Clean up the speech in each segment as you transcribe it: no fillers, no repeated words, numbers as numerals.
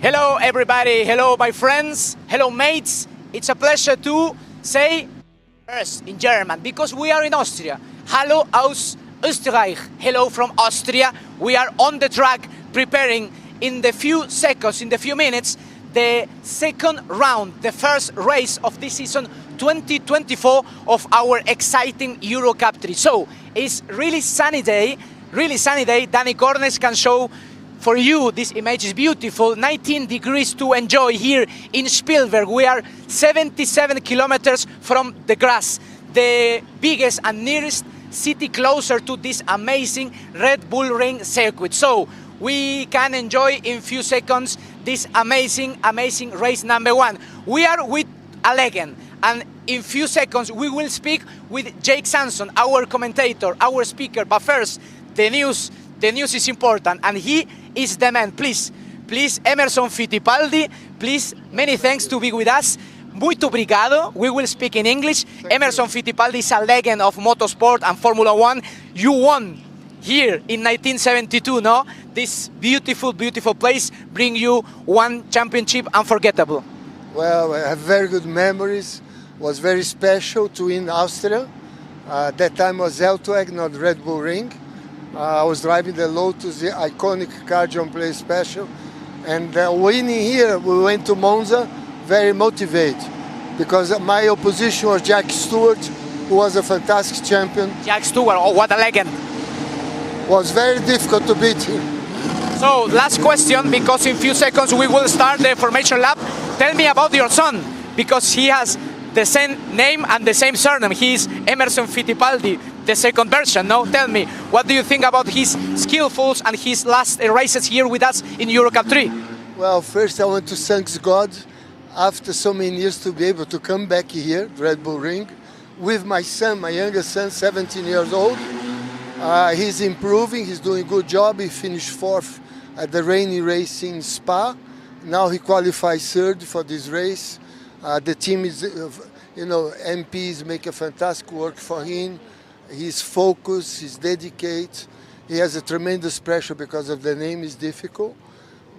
Hello everybody, hello my friends, hello mates. It's a pleasure to say first in German because we are in Austria. Hallo aus Österreich. Hello from Austria. We are on the track preparing in the few seconds, in the few minutes, the second round, the first race of this season 2024 of our exciting EUROCUP-3. So it's really sunny day. Danny Cornes can show for you, this image is beautiful. 19 degrees to enjoy here in Spielberg. We are 77 kilometers from the grass, the biggest and nearest city closer to this amazing Red Bull Ring circuit. So we can enjoy in few seconds this amazing race number one. We are with a legend, and in few seconds we will speak with Jake Sanson, our commentator, our speaker. But first, the news is important, and he is the man. Please, Emerson Fittipaldi, please, many thanks to be with us. Muito obrigado. We will speak in English. Emerson Fittipaldi is a legend of motorsport and Formula One. You won here in 1972, no? This beautiful place bring you one championship unforgettable. Well, I have very good memories. Was very special to win Austria. That time was L2, not Red Bull Ring. I was driving the Lotus, the iconic car John Play Special, and winning here, we went to Monza very motivated because my opposition was Jack Stewart, who was a fantastic champion. Jack Stewart, oh, what a legend. Was very difficult to beat him. So, last question, because in few seconds we will start the formation lap. Tell me about your son, because he has the same name and the same surname. He is Emerson Fittipaldi, the second version. No, tell me, what do you think about his skillfuls and his last races here with us in EUROCUP-3? Well, first I want to thank God after so many years to be able to come back here, Red Bull Ring, with my son, my youngest son, 17 years old. He's improving, he's doing a good job. He finished fourth at the rainy race in Spa. Now he qualifies third for this race. The team is, MPs make a fantastic work for him. He's focused, he's dedicated. He has a tremendous pressure because of the name is difficult.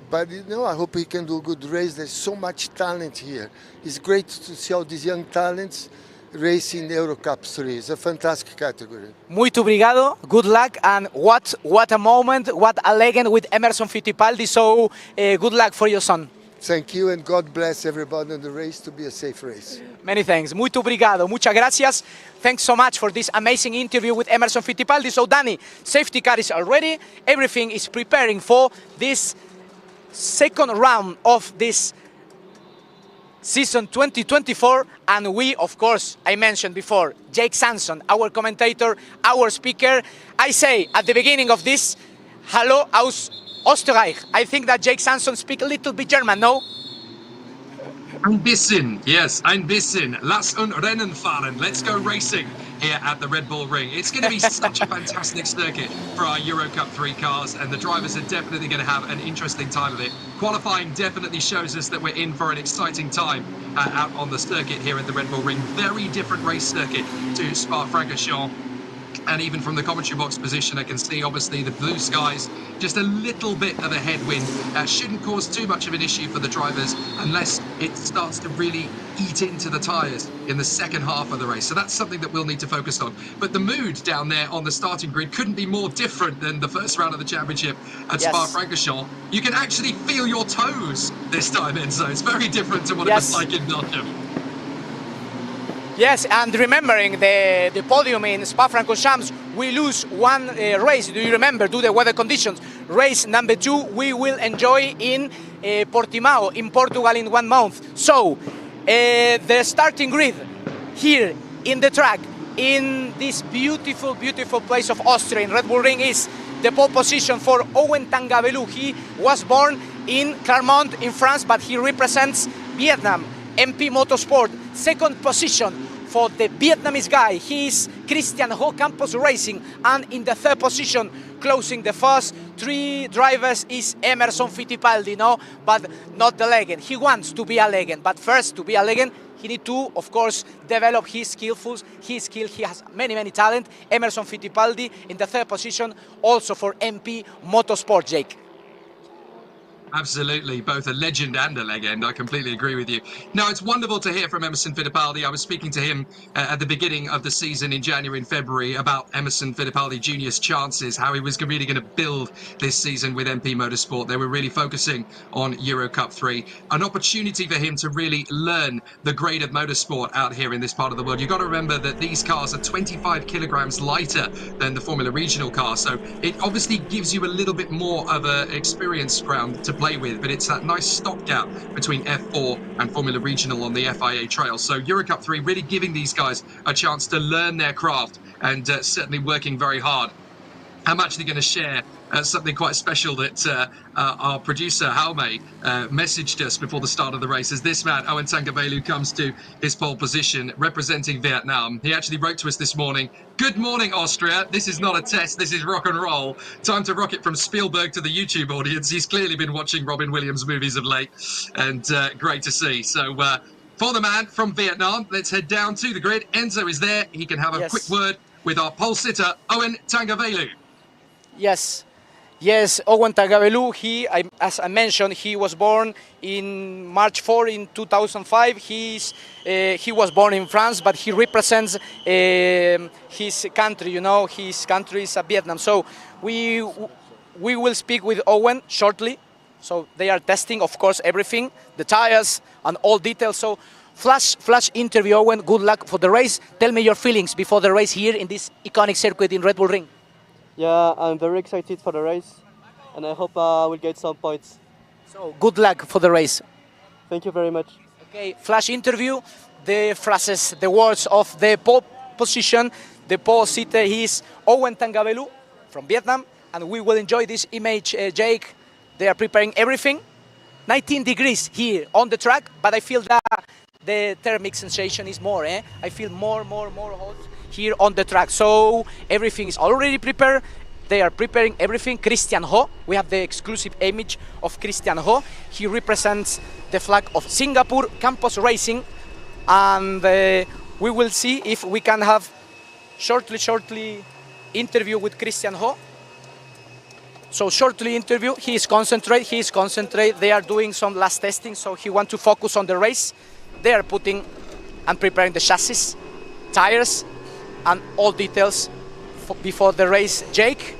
But I hope he can do a good race. There's so much talent here. It's great to see all these young talents racing EUROCUP-3. It's a fantastic category. Muito obrigado, good luck, and what a moment, what a legend with Emerson Fittipaldi. So good luck for your son. Thank you, and God bless everybody in the race to be a safe race. Many thanks. Muito obrigado. Muchas gracias. Thanks so much for this amazing interview with Emerson Fittipaldi. So, Danny, safety car is already. Everything is preparing for this second round of this season 2024. And we, of course, I mentioned before, Jake Sanson, our commentator, our speaker. I say at the beginning of this, Hallo aus Österreich. I think that Jake Sanson speaks a little bit German, no? Ein bisschen, yes, ein bisschen. Lass uns Rennen fahren. Let's go racing here at the Red Bull Ring. It's going to be such a fantastic circuit for our EuroCup-3 cars, and the drivers are definitely going to have an interesting time of it. Qualifying definitely shows us that we're in for an exciting time out on the circuit here at the Red Bull Ring. Very different race circuit to Spa-Francorchamps. And even from the commentary box position, I can see obviously the blue skies, just a little bit of a headwind. Shouldn't cause too much of an issue for the drivers unless it starts to really eat into the tyres in the second half of the race. So that's something that we'll need to focus on. But the mood down there on the starting grid couldn't be more different than the first round of the championship at Spa-Francorchamps. You can actually feel your toes this time, Enzo. It's very different to what it was like in Belgium. Yes, and remembering the podium in Spa-Francorchamps, we lose one race. Do you remember? Due to the weather conditions. Race number 2 we will enjoy in Portimao in Portugal in 1 month. So the starting grid here in the track in this beautiful place of Austria in Red Bull Ring is the pole position for Owen Tangabelu. He was born in Clermont in France, but he represents Vietnam. MP Motorsport. Second position for the Vietnamese guy, he is Christian Ho Campos Racing, and in the third position, closing the first 3 drivers, is Emerson Fittipaldi, no? But not the legend. He wants to be a legend, but first, to be a legend, he needs to, of course, develop his skills. He has many talent. Emerson Fittipaldi in the third position, also for MP Motorsport, Jake. Absolutely, both a legend and a legend. I completely agree with you. Now, it's wonderful to hear from Emerson Fittipaldi. I was speaking to him at the beginning of the season in January and February about Emerson Fittipaldi Jr.'s chances, how he was really going to build this season with MP Motorsport. They were really focusing on EUROCUP-3, an opportunity for him to really learn the grade of motorsport out here in this part of the world. You've got to remember that these cars are 25 kilograms lighter than the Formula Regional car, so it obviously gives you a little bit more of an experience ground to play with, but it's that nice stopgap between F4 and Formula Regional on the FIA trail. So EuroCup-3 really giving these guys a chance to learn their craft and certainly working very hard. I'm actually going to share something quite special that our producer, Jaume, messaged us before the start of the race. As this man, Owen Tangavelu, comes to his pole position representing Vietnam. He actually wrote to us this morning, "Good morning, Austria. This is not a test. This is rock and roll. Time to rock it from Spielberg to the YouTube audience." He's clearly been watching Robin Williams movies of late, and great to see. So for the man from Vietnam, let's head down to the grid. Enzo is there. He can have a quick word with our pole sitter, Owen Tangavelu. Yes, Owen Tangavelu, as I mentioned, he was born in March 4 in 2005. He was born in France, but he represents his country, you know, his country is Vietnam. So we will speak with Owen shortly. So they are testing, of course, everything, the tires and all details. So flash interview, Owen, good luck for the race. Tell me your feelings before the race here in this iconic circuit in Red Bull Ring. Yeah, I'm very excited for the race, and I hope I will get some points. So good luck for the race. Thank you very much. Okay, flash interview. The phrases, the words of the pole position. The pole sitter is Owen Tangavelu from Vietnam, and we will enjoy this image. Jake, they are preparing everything. 19 degrees here on the track, but I feel that the thermic sensation is more. I feel more hot here on the track. So everything is already prepared. They are preparing everything. Christian Ho, we have the exclusive image of Christian Ho. He represents the flag of Singapore Campus Racing, and we will see if we can have shortly interview with Christian Ho. So shortly interview, he is concentrate. They are doing some last testing, so he wants to focus on the race. They are putting and preparing the chassis, tires, and all details before the race. Jake,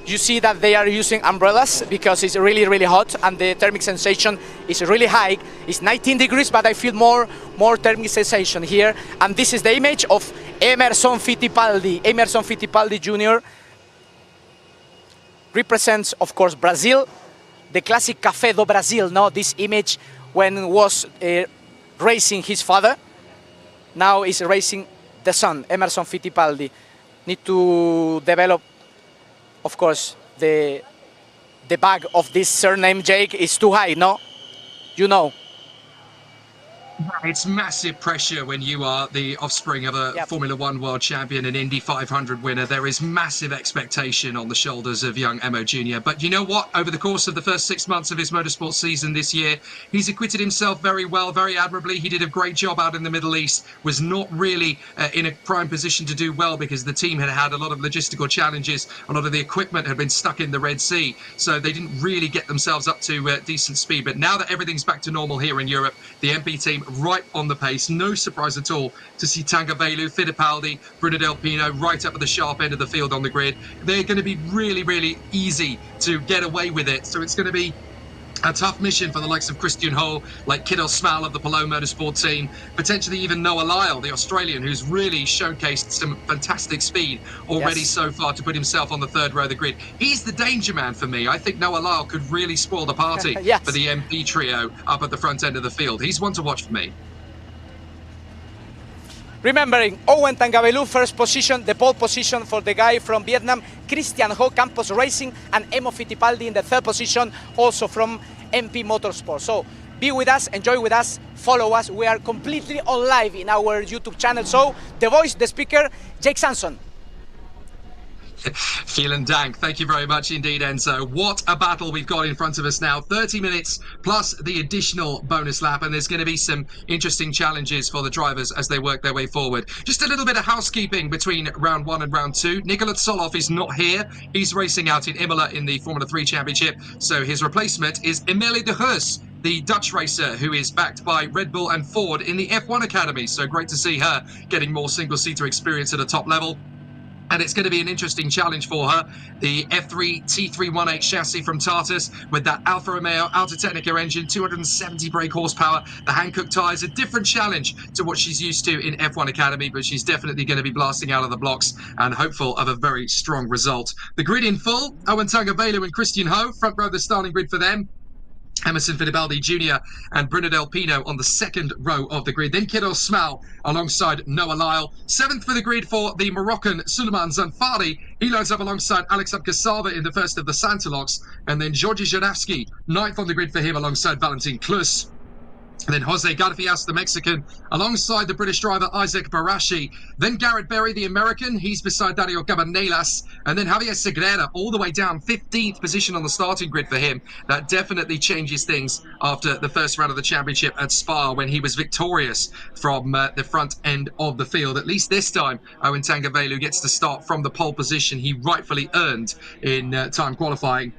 you see that they are using umbrellas because it's really hot and the thermic sensation is really high. It's 19 degrees, but I feel more thermic sensation here. And this is the image of Emerson Fittipaldi. Emerson Fittipaldi Jr. represents, of course, Brazil, the classic Café do Brasil. No, this image when was racing his father, now is racing the son, Emerson Fittipaldi. Need to develop, of course, the bag of this surname, Jake, is too high, no? You know. It's massive pressure when you are the offspring of a Formula One world champion and Indy 500 winner. There is massive expectation on the shoulders of young Emo Jr. But you know what? Over the course of the first 6 months of his motorsport season this year, he's acquitted himself very well, very admirably. He did a great job out in the Middle East, was not really in a prime position to do well because the team had a lot of logistical challenges. A lot of the equipment had been stuck in the Red Sea, so they didn't really get themselves up to decent speed. But now that everything's back to normal here in Europe, the MP team right on the pace. No surprise at all to see Tangavelu, Fittipaldi, Bruno Del Pino right up at the sharp end of the field on the grid. They're going to be really easy to get away with it. So it's going to be a tough mission for the likes of Christian Ho, like Kiddo Smal of the Polo Motorsport team, potentially even Noah Lyle, the Australian, who's really showcased some fantastic speed already so far to put himself on the third row of the grid. He's the danger man for me. I think Noah Lyle could really spoil the party for the MP trio up at the front end of the field. He's one to watch for me. Remembering Owen Tangavelu, first position, the pole position for the guy from Vietnam, Christian Ho, Campus Racing, and Emo Fittipaldi in the third position, also from MP Motorsport. So be with us, enjoy with us, follow us. We are completely on live in our YouTube channel. So the voice, the speaker, Jake Sanson. Vielen Dank. Thank you very much indeed, Enzo. What a battle we've got in front of us now. 30 minutes plus the additional bonus lap, and there's going to be some interesting challenges for the drivers as they work their way forward. Just a little bit of housekeeping between round 1 and round 2. Nikola Tsoloff is not here. He's racing out in Imola in the Formula 3 Championship, so his replacement is Emilie de Heus, the Dutch racer who is backed by Red Bull and Ford in the F1 Academy. So great to see her getting more single-seater experience at a top level. And it's going to be an interesting challenge for her. The F3 T318 chassis from Tartus with that Alfa Romeo Alta Technica engine, 270 brake horsepower, the Hankook tyres, a different challenge to what she's used to in F1 Academy, but she's definitely going to be blasting out of the blocks and hopeful of a very strong result. The grid in full, Owen Tagavelu and Christian Ho, front row of the starting grid for them. Emerson Fittipaldi Jr. and Bruno Del Pino on the second row of the grid. Then Kiddo Smal alongside Noah Lyle. Seventh for the grid for the Moroccan Suleiman Zanfari. He lines up alongside Alexab Kasava in the first of the Santalocks. And then Georgi Zharavsky, ninth on the grid for him alongside Valentin Klus. And then Jose Garfias, the Mexican, alongside the British driver Isaac Barashi. Then Garrett Berry, the American. He's beside Dario Cabanelas. And then Javier Segrera, all the way down, 15th position on the starting grid for him. That definitely changes things after the first round of the championship at Spa when he was victorious from the front end of the field. At least this time, Owen Tagavelu gets to start from the pole position he rightfully earned in time qualifying.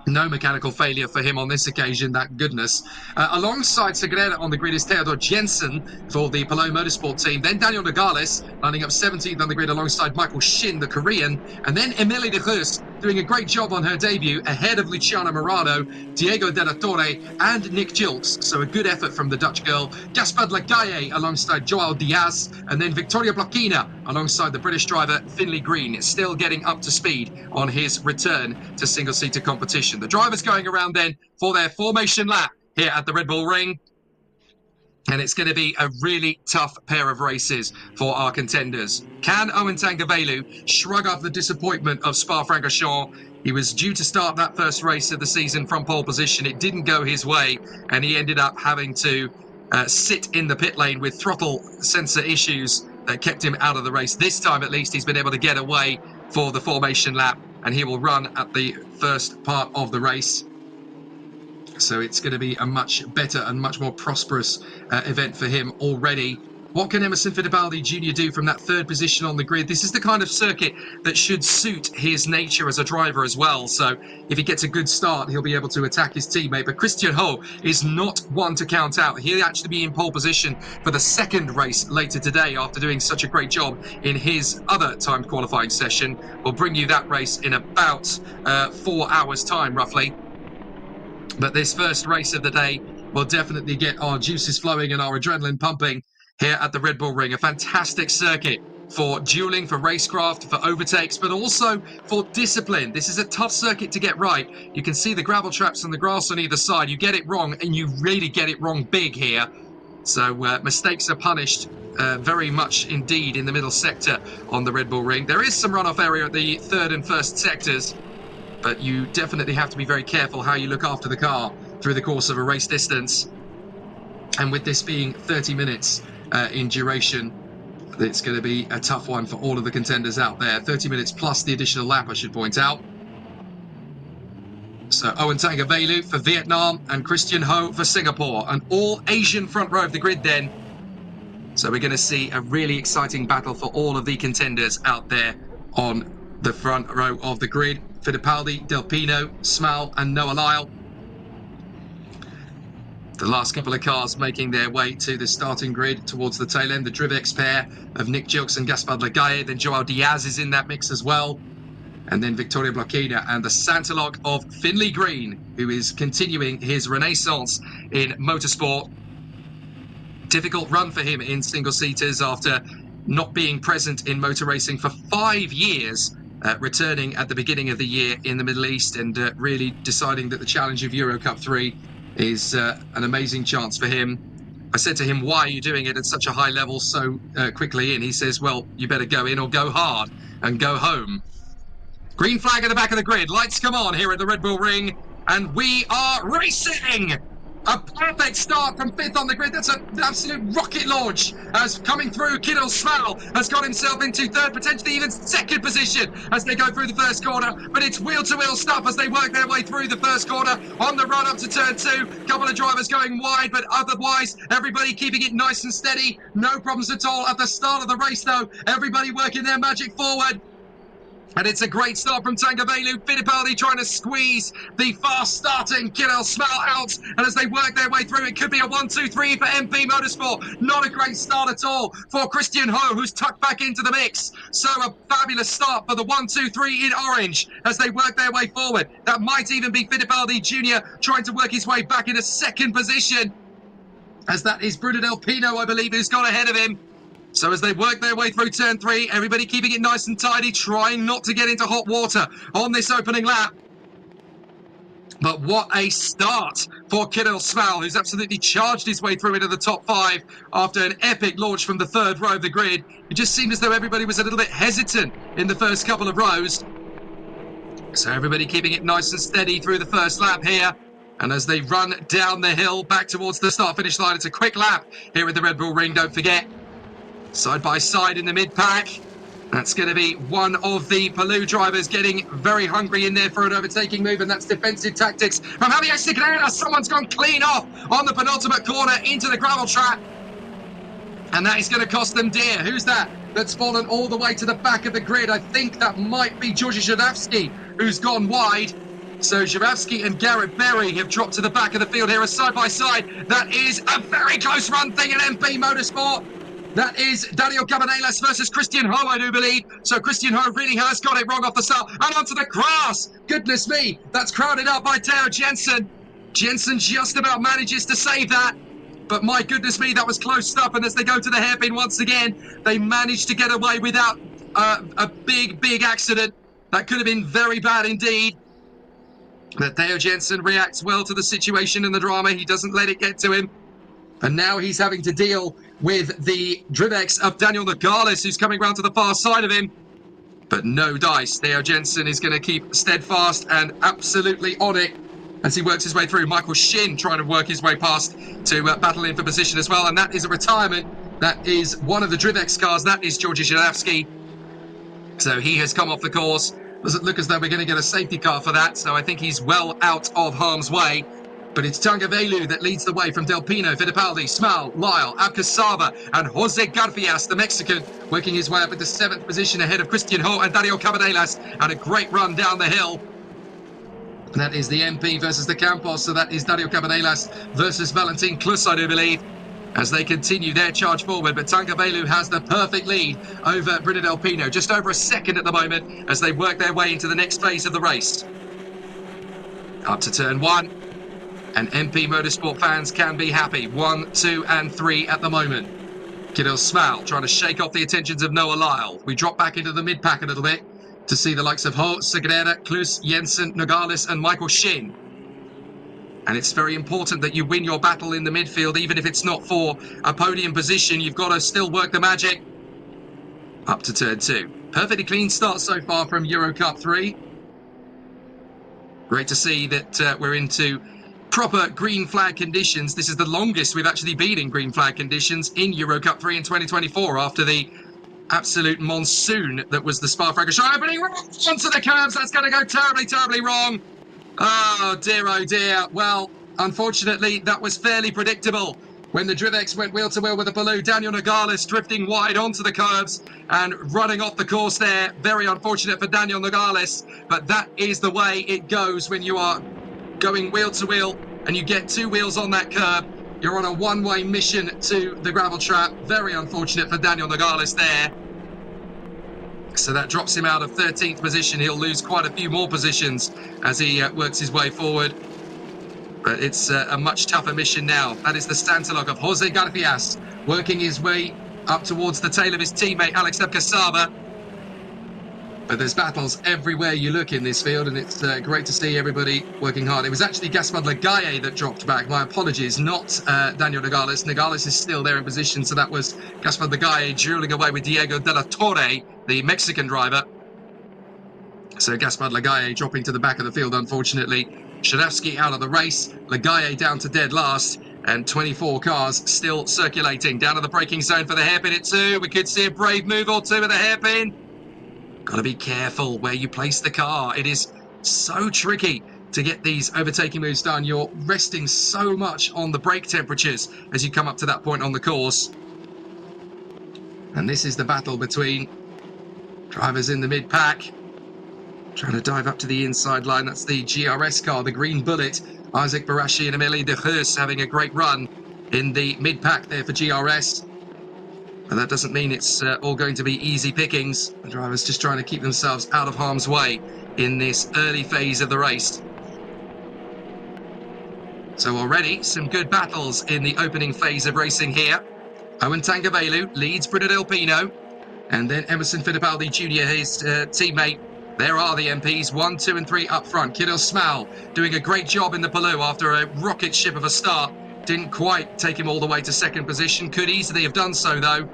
No mechanical failure for him on this occasion, that goodness. Alongside Segrera on the grid is Theodor Jensen for the Palou Motorsport team. Then Daniel Nogales lining up 17th on the grid alongside Michael Shin, the Korean. And then Emilie de Heus doing a great job on her debut ahead of Luciana Morano, Diego Della Torre and Nick Gilks. So a good effort from the Dutch girl. Gaspard Lagaye alongside Joao Diaz. And then Victoria Blochina alongside the British driver Finlay Green, still getting up to speed on his return to single-seater competition. The drivers going around then for their formation lap here at the Red Bull Ring. And it's going to be a really tough pair of races for our contenders. Can Owen Tagavelu shrug off the disappointment of Spa-Francorchamps? He was due to start that first race of the season from pole position. It didn't go his way, and he ended up having to sit in the pit lane with throttle sensor issues that kept him out of the race. This time, at least, he's been able to get away for the formation lap, and he will run at the first part of the race. So it's going to be a much better and much more prosperous event for him already. What can Emerson Fittipaldi Jr. do from that third position on the grid? This is the kind of circuit that should suit his nature as a driver as well. So if he gets a good start, he'll be able to attack his teammate. But Christian Ho is not one to count out. He'll actually be in pole position for the second race later today after doing such a great job in his other timed qualifying session. We'll bring you that race in about 4 hours' time, roughly. But this first race of the day will definitely get our juices flowing and our adrenaline pumping here at the Red Bull Ring. A fantastic circuit for dueling, for racecraft, for overtakes, but also for discipline. This is a tough circuit to get right. You can see the gravel traps and the grass on either side. You get it wrong, and you really get it wrong big here. So mistakes are punished very much indeed in the middle sector on the Red Bull Ring. There is some runoff area at the third and first sectors, but you definitely have to be very careful how you look after the car through the course of a race distance. And with this being 30 minutes in duration, it's going to be a tough one for all of the contenders out there. 30 minutes plus the additional lap, I should point out. So Owen Tagavelu for Vietnam and Christian Ho for Singapore. An all-Asian front row of the grid then. So we're going to see a really exciting battle for all of the contenders out there on the front row of the grid. Fittipaldi, Del Pino, Smal and Noah Lyle. The last couple of cars making their way to the starting grid towards the tail end. The Drivex pair of Nick Gilks and Gaspard Lagaye. Then Joao Diaz is in that mix as well. And then Victoria Blochina and the Santalock of Finlay Green, who is continuing his renaissance in motorsport. Difficult run for him in single-seaters after not being present in motor racing for 5 years. Returning at the beginning of the year in the Middle East and really deciding that the challenge of EUROCUP-3 is an amazing chance for him. I said to him, why are you doing it at such a high level so quickly in? He says, well, you better go in or go hard and go home. Green flag at the back of the grid. Lights come on here at the Red Bull Ring. And we are racing! A perfect start from 5th on the grid. That's an absolute rocket launch. As coming through, Kirill Smal has got himself into 3rd, potentially even 2nd position as they go through the 1st corner. But it's wheel-to-wheel stuff as they work their way through the 1st corner on the run up to turn 2. Couple of drivers going wide, but otherwise everybody keeping it nice and steady. No problems at all at the start of the race, though. Everybody working their magic forward. And it's a great start from Tangavelu. Fittipaldi trying to squeeze the fast-starting Kirill Smal out. And as they work their way through, it could be a 1-2-3 for MP Motorsport. Not a great start at all for Christian Ho, who's tucked back into the mix. So a fabulous start for the 1-2-3 in orange as they work their way forward. That might even be Fittipaldi Jr. trying to work his way back into 2nd position. As that is Bruno Del Pino, I believe, who's gone ahead of him. So as they work their way through turn 3, everybody keeping it nice and tidy, trying not to get into hot water on this opening lap. But what a start for Kirill Smal, who's absolutely charged his way through into the top 5 after an epic launch from the 3rd row of the grid. It just seemed as though everybody was a little bit hesitant in the first couple of rows. So everybody keeping it nice and steady through the first lap here. And as they run down the hill back towards the start-finish line, it's a quick lap here at the Red Bull Ring, don't forget. Side by side in the mid-pack. That's going to be one of the Palou drivers getting very hungry in there for an overtaking move, and that's defensive tactics from Javier Siqueira. Someone's gone clean off on the penultimate corner into the gravel trap. And that is going to cost them dear. Who's that? That's fallen all the way to the back of the grid. I think that might be Georgi Zhidavsky, who's gone wide. So Zhidavsky and Garrett Berry have dropped to the back of the field here as side by side. That is a very close run thing in MP Motorsport. That is Daniel Cabanelas versus Christian Ho, I do believe. So Christian Ho really has got it wrong off the start. And onto the grass. Goodness me. That's crowded out by Theo Jensen. Jensen just about manages to save that. But my goodness me, that was close stuff. And as they go to the hairpin once again, they managed to get away without a big accident. That could have been very bad indeed. But Theo Jensen reacts well to the situation and the drama. He doesn't let it get to him. And now he's having to deal with the Drivex of Daniel Nogales, who's coming round to the far side of him. But no dice. Theo Jensen is going to keep steadfast and absolutely on it as he works his way through. Michael Shin trying to work his way past to battle in for position as well. And that is a retirement. That is one of the Drivex cars. That is Georgi Zhidavsky. So he has come off the course. Doesn't look as though we're going to get a safety car for that. So I think he's well out of harm's way. But it's Tangavelu that leads the way from Del Pino, Fittipaldi, Smal, Lyle, Alcazaba, and Jose Garfias, the Mexican, working his way up into 7th position ahead of Christian Ho and Dario Cabanelas, and a great run down the hill. And that is the MP versus the Campos, so that is Dario Cabanelas versus Valentin Klus, I do believe, as they continue their charge forward. But Tangavelu has the perfect lead over Bruno Del Pino, just over a second at the moment, as they work their way into the next phase of the race. Up to turn 1. And MP Motorsport fans can be happy. 1, 2, and 3 at the moment. Kirill Smal trying to shake off the attentions of Noah Lyle. We drop back into the mid-pack a little bit to see the likes of Ho, Segreira, Klus, Jensen, Nogales, and Michael Shin. And it's very important that you win your battle in the midfield, even if it's not for a podium position. You've got to still work the magic. Up to turn 2. Perfectly clean start so far from EUROCUP-3. Great to see that we're into proper green flag conditions. This is the longest we've actually been in green flag conditions in EuroCup-3 in 2024 after the absolute monsoon that was the Spa-Francorchamps opening onto the curves. That's going to go terribly wrong. Oh dear. Well, unfortunately, that was fairly predictable. When the Drivex went wheel to wheel with the Palou, Daniel Nogales drifting wide onto the curves and running off the course there. Very unfortunate for Daniel Nogales, but that is the way it goes when you are going wheel to wheel and you get 2 wheels on that curb. You're on a one-way mission to the gravel trap. Very unfortunate for Daniel Nogales there. So that drops him out of 13th position. He'll lose quite a few more positions as he works his way forward. But it's a much tougher mission now. That is the Stantalog of Jose Garfias working his way up towards the tail of his teammate Alex Abkasaba. But there's battles everywhere you look in this field, and it's great to see everybody working hard. It was actually Gaspard Lagaye that dropped back. My apologies, not Daniel Nogales. Nogales is still there in position, so that was Gaspard Lagaye dueling away with Diego de la Torre, the Mexican driver. So Gaspard Lagaye dropping to the back of the field, unfortunately. Shadowski out of the race, Lagaye down to dead last, and 24 cars still circulating. Down to the braking zone for the hairpin at 2. We could see a brave move or two at the hairpin. Got to be careful where you place the car. It is so tricky to get these overtaking moves done. You're resting so much on the brake temperatures as you come up to that point on the course. And this is the battle between drivers in the mid-pack. Trying to dive up to the inside line. That's the GRS car, the Green Bullet. Isaac Barashi and Amélie de Heus having a great run in the mid-pack there for GRS. But that doesn't mean it's all going to be easy pickings. The drivers just trying to keep themselves out of harm's way in this early phase of the race. So already some good battles in the opening phase of racing here. Owen Tangavelu leads Bruno Del Pino. And then Emerson Fittipaldi Jr., his teammate. There are the MPs, 1, 2 and 3 up front. Kirill Smal doing a great job in the Palou after a rocket ship of a start. Didn't quite take him all the way to second position. Could easily have done so, though.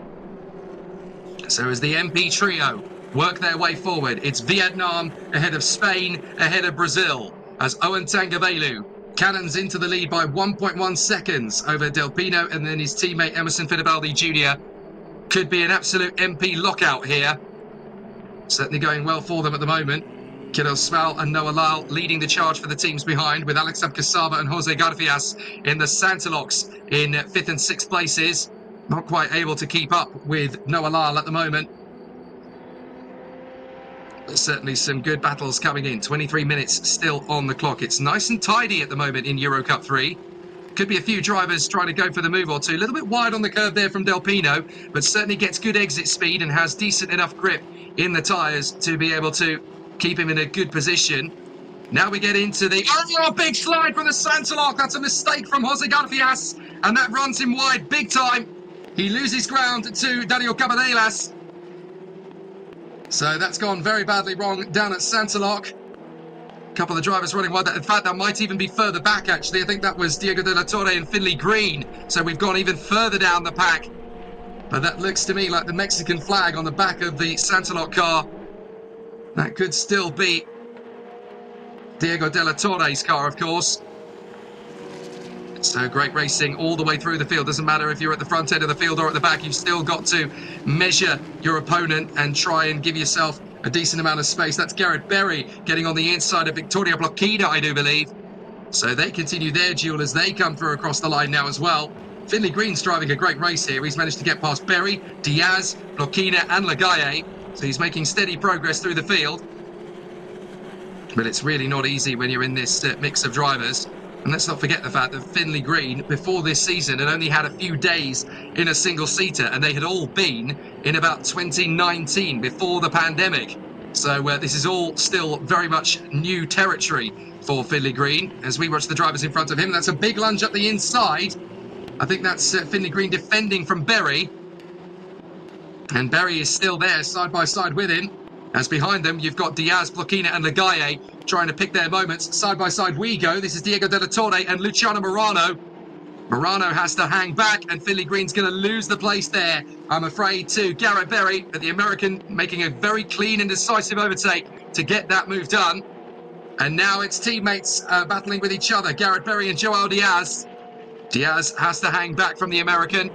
So as the MP trio work their way forward, it's Vietnam ahead of Spain, ahead of Brazil. As Owen Tangavelu cannons into the lead by 1.1 seconds over Del Pino, and then his teammate Emerson Fittipaldi Jr. Could be an absolute MP lockout here. Certainly going well for them at the moment. Kirill Smal and Noah Lyle leading the charge for the teams behind, with Alex Abkasaba and Jose Garfias in the Santalox in 5th and 6th places. Not quite able to keep up with Noah Lyle at the moment. But certainly some good battles coming in. 23 minutes still on the clock. It's nice and tidy at the moment in Eurocup 3. Could be a few drivers trying to go for the move or two. A little bit wide on the curve there from Del Pino, but certainly gets good exit speed and has decent enough grip in the tyres to be able to keep him in a good position. Now we get into the big slide from the Santaloc. That's a mistake from Jose Garfias, and that runs him wide big time. He loses ground to Daniel Cabadelas. So that's gone very badly wrong down at Santaloc. A couple of drivers running wide. In fact, that might even be further back, actually. I think that was Diego de la Torre and Finley Green. So we've gone even further down the pack. But that looks to me like the Mexican flag on the back of the Santaloc car. That could still be Diego de la Torre's car, of course. So great racing all the way through the field. Doesn't matter if you're at the front end of the field or at the back. You've still got to measure your opponent and try and give yourself a decent amount of space. That's Garrett Berry getting on the inside of Victoria Blockida, I do believe. So they continue their duel as they come through across the line now as well. Finley Green's driving a great race here. He's managed to get past Berry, Diaz, Blockina and Lagaye. So he's making steady progress through the field. But it's really not easy when you're in this mix of drivers. And let's not forget the fact that Finley Green, before this season, had only had a few days in a single-seater, and they had all been in about 2019, before the pandemic. So this is all still very much new territory for Finley Green. As we watch the drivers in front of him, that's a big lunge up the inside. I think that's Finley Green defending from Berry. And Berry is still there, side by side with him. As behind them, you've got Diaz, Blockina and Lagaye trying to pick their moments. Side by side we go. This is Diego de la Torre and Luciano Morano. Morano has to hang back, and Finley Green's going to lose the place there, I'm afraid, to Garrett Berry. But the American making a very clean and decisive overtake to get that move done. And now it's teammates battling with each other, Garrett Berry and Joao Diaz. Diaz has to hang back from the American.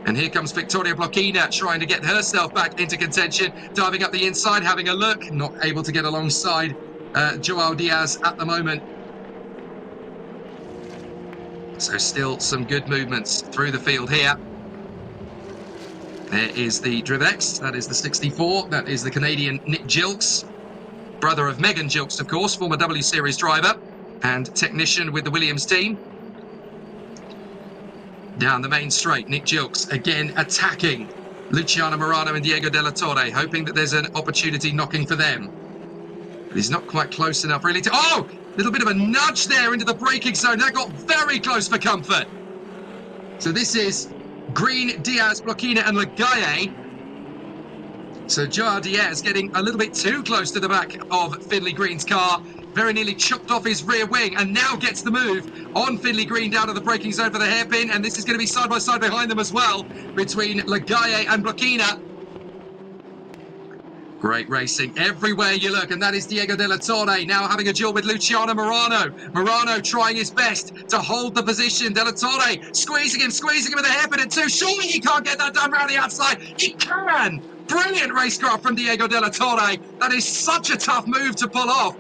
And here comes Victoria Blockina trying to get herself back into contention, diving up the inside, having a look, not able to get alongside Joao Diaz at the moment. So still some good movements through the field here. There is the Drivex, that is the 64, that is the Canadian Nick Gilks, brother of Megan Gilks, of course, former W Series driver and technician with the Williams team. Down the main straight, Nick Gilks again attacking Luciano Morano and Diego de la Torre, hoping that there's an opportunity knocking for them. But he's not quite close enough really to... Oh! A little bit of a nudge there into the braking zone. That got very close for comfort. So this is Green, Diaz, Blockina and Lagaye. So Joao Diaz getting a little bit too close to the back of Finley Green's car. Very nearly chopped off his rear wing and now gets the move on Finley Green down to the braking zone for the hairpin. And this is going to be side by side behind them as well between Lagaye and Blockina. Great racing everywhere you look, and that is Diego de la Torre now having a duel with Luciano Morano. Morano trying his best to hold the position. De la Torre squeezing him with a hairpin at 2. Surely he can't get that done round the outside. He can! Brilliant racecraft from Diego de la Torre. That is such a tough move to pull off.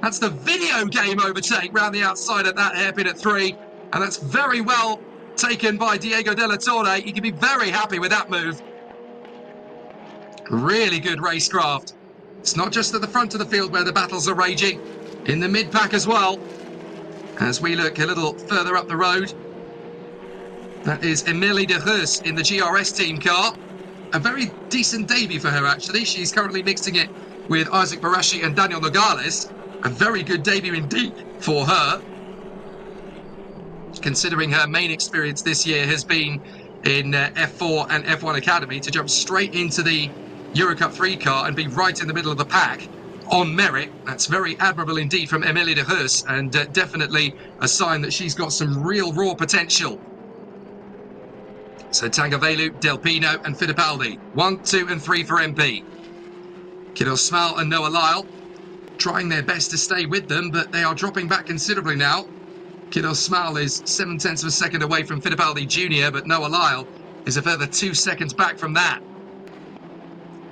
That's the video game overtake round the outside at that hairpin at 3, and that's very well taken by Diego de la Torre. You can be very happy with that move. Really good racecraft. It's not just at the front of the field where the battles are raging, in the mid-pack as well. As we look a little further up the road, that is Emilie de Heus in the GRS team car. A very decent debut for her, actually. She's currently mixing it with Isaac Barashi and Daniel Nogales. A very good debut indeed for her, considering her main experience this year has been in F4 and F1 Academy. To jump straight into the EUROCUP-3 car and be right in the middle of the pack on merit, that's very admirable indeed from Emilie de Heus, and definitely a sign that she's got some real raw potential. So Tangavelu, Del Pino and Fittipaldi, 1, 2 and 3 for MP. Kiddo Smal and Noah Lyle trying their best to stay with them, but they are dropping back considerably now. Kiddo Smal is 0.7 of a second away from Fittipaldi Jr., but Noah Lyle is a further 2 seconds back from that.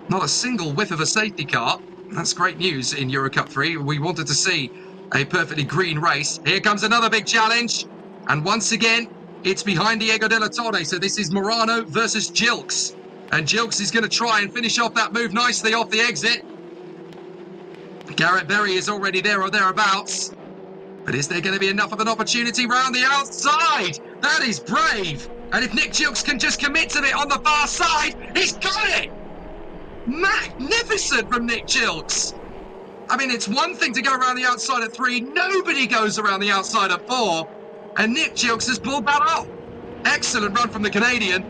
Not a single whiff of a safety car. That's great news in EuroCup-3. We wanted to see a perfectly green race. Here comes another big challenge. And once again, it's behind Diego de la Torre. So this is Morano versus Gilks. And Gilks is going to try and finish off that move nicely off the exit. Garrett Berry is already there or thereabouts. But is there going to be enough of an opportunity round the outside? That is brave. And if Nick Gilks can just commit to it on the far side, he's got it. Magnificent from Nick Gilks. I mean, it's one thing to go around the outside at 3. Nobody goes around the outside at 4. And Nick Gilks has pulled that off. Excellent run from the Canadian.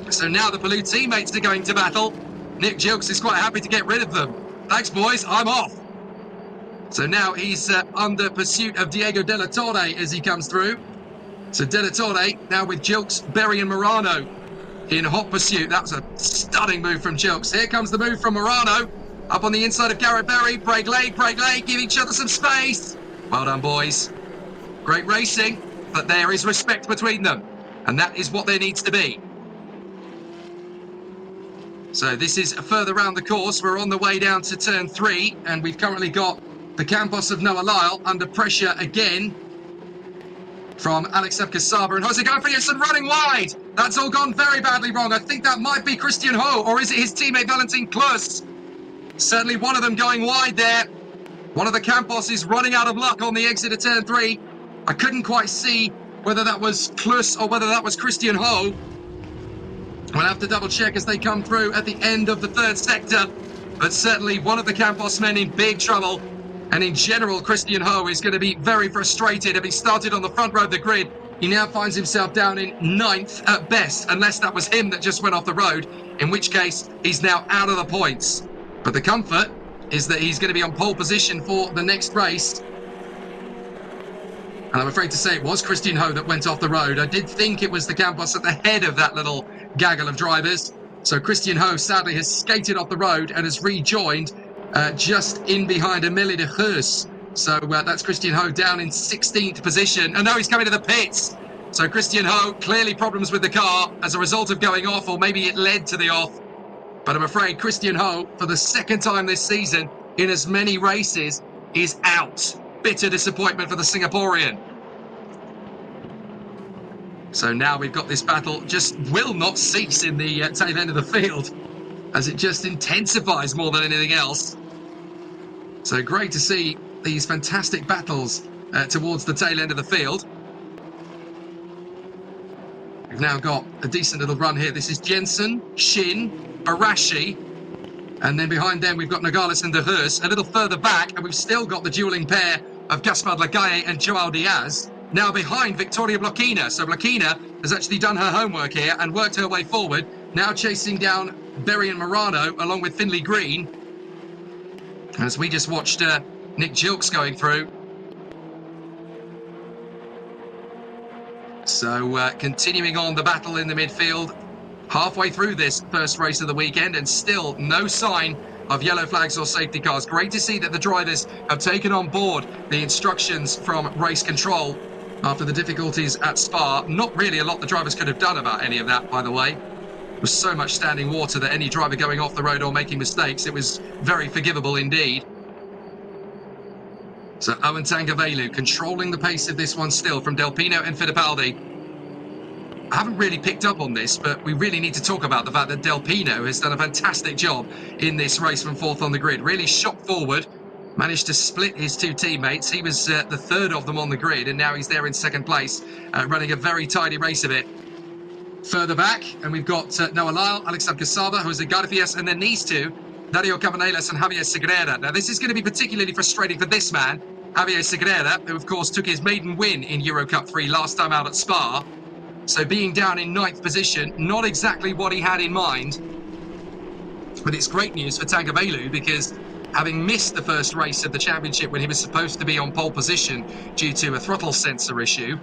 So now the blue teammates are going to battle. Nick Gilks is quite happy to get rid of them. Thanks, boys. I'm off. So now he's under pursuit of Diego de la Torre as he comes through. So de la Torre now with Gilks, Berry and Morano in hot pursuit. That was a stunning move from Gilks. Here comes the move from Morano. Up on the inside of Garrett Berry. Break late, give each other some space. Well done, boys. Great racing, but there is respect between them. And that is what there needs to be. So this is further round the course. We're on the way down to turn 3, and we've currently got the Campos of Noah Lyle under pressure again from Alex Abkasaba and Jose Gafrierson running wide. That's all gone very badly wrong. I think that might be Christian Ho, or is it his teammate Valentin Klus? Certainly one of them going wide there. One of the Campos is running out of luck on the exit of turn 3. I couldn't quite see whether that was Klus or whether that was Christian Ho. We'll have to double check as they come through at the end of the 3rd sector. But certainly one of the Campos men in big trouble. And in general, Christian Ho is going to be very frustrated. Having started on the front row of the grid, he now finds himself down in 9th at best, unless that was him that just went off the road, in which case he's now out of the points. But the comfort is that he's going to be on pole position for the next race. And I'm afraid to say it was Christian Ho that went off the road. I did think it was the Campos at the head of that little gaggle of drivers. So Christian Ho sadly has skated off the road and has rejoined just in behind Emilie de Heus. So that's Christian Ho down in 16th position. And now he's coming to the pits. So Christian Ho, clearly problems with the car as a result of going off, or maybe it led to the off. But I'm afraid Christian Ho, for the 2nd time this season in as many races, is out. Bitter disappointment for the Singaporean. So now we've got this battle just will not cease in the tail end of the field, as it just intensifies more than anything else. So great to see these fantastic battles towards the tail end of the field. We've now got a decent little run here. This is Jensen, Shin, Barashi, and then behind them we've got Nogales and de Heus. A little further back, and we've still got the dueling pair of Gaspar Lagaye and Joao Diaz. Now behind Victoria Blochina. So Blochina has actually done her homework here and worked her way forward. Now chasing down Berry and Morano along with Finley Green. As we just watched Nick Gilks going through. So continuing on the battle in the midfield. halfway through this first race of the weekend and still no sign of yellow flags or safety cars. Great to see that the drivers have taken on board the instructions from race control after the difficulties at Spa. Not really a lot the drivers could have done about any of that, by the way. There was so much standing water that any driver going off the road or making mistakes, it was very forgivable indeed. So Owen Tangavelu controlling the pace of this one still from Del Pino and Fittipaldi. I haven't really picked up on this, but we really need to talk about the fact that Del Pino has done a fantastic job in this race from fourth on the grid. Really shot forward, managed to split his two teammates. He was the third of them on the grid, and now he's there in second place, running a very tidy race of it. Further back, and we've got Noah Lyle, Alexander Casaba, Jose Garfias, and then these two, Dario Cabanellas and Javier Segreira. Now, this is going to be particularly frustrating for this man, Javier Segreira, who, of course, took his maiden win in EuroCup-3 last time out at Spa. So being down in 9th position, not exactly what he had in mind. But it's great news for Tangavelu because having missed the first race of the championship when he was supposed to be on pole position due to a throttle sensor issue,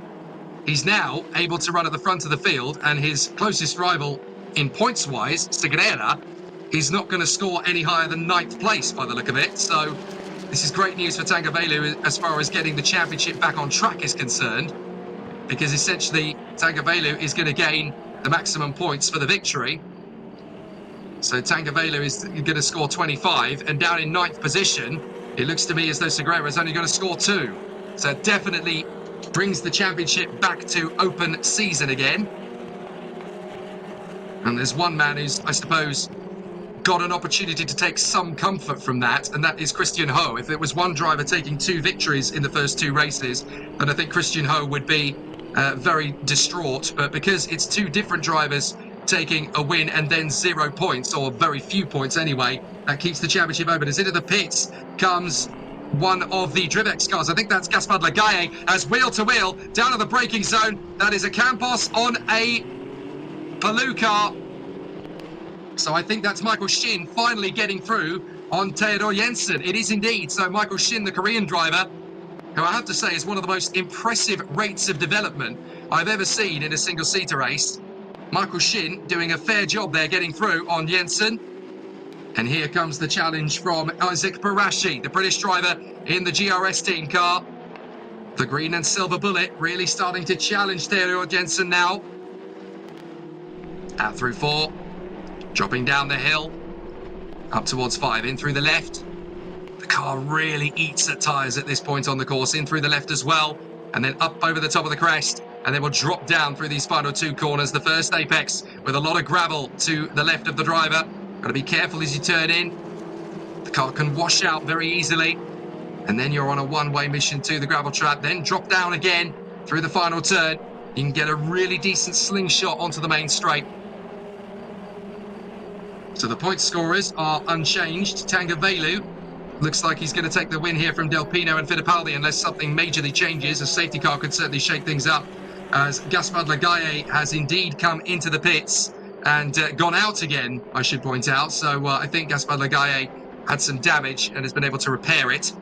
he's now able to run at the front of the field, and his closest rival in points-wise, Segreira, is not going to score any higher than 9th place by the look of it. So this is great news for Tangavelu as far as getting the championship back on track is concerned, because essentially Tangavelu is going to gain the maximum points for the victory. So Tangavelu is going to score 25, and down in 9th position, it looks to me as though Segreira is only going to score 2. So it definitely brings the championship back to open season again. And there's one man who's, I suppose, got an opportunity to take some comfort from that, and that is Christian Ho. If it was one driver taking 2 victories in the first 2 races, then I think Christian Ho would be very distraught. But because it's 2 different drivers taking a win and then 0 points, or very few points anyway, that keeps the championship open. As into the pits comes one of the Drivex cars. I think that's Gaspard Lagaye, as wheel to wheel down to the braking zone. That is a Campos on a Palou car. So I think that's Michael Shin finally getting through on Theodor Jensen. It is indeed. So Michael Shin, the Korean driver, who I have to say is one of the most impressive rates of development I've ever seen in a single-seater race. Michael Shin doing a fair job there getting through on Jensen. And here comes the challenge from Isaac Barashi, the British driver in the GRS team car. The green and silver bullet really starting to challenge Theodor Jensen now. Out through 4. Dropping down the hill, up towards 5, in through the left. The car really eats at tyres at this point on the course, in through the left as well, and then up over the top of the crest, and then we'll drop down through these final 2 corners. The first apex with a lot of gravel to the left of the driver. Got to be careful as you turn in. The car can wash out very easily, and then you're on a one-way mission to the gravel trap, then drop down again through the final turn. You can get a really decent slingshot onto the main straight. So the point scorers are unchanged. Tangavelu looks like he's going to take the win here from Del Pino and Fittipaldi, unless something majorly changes. A safety car could certainly shake things up, as Gaspard Lagaye has indeed come into the pits and gone out again, I should point out. So I think Gaspard Lagaye had some damage and has been able to repair it.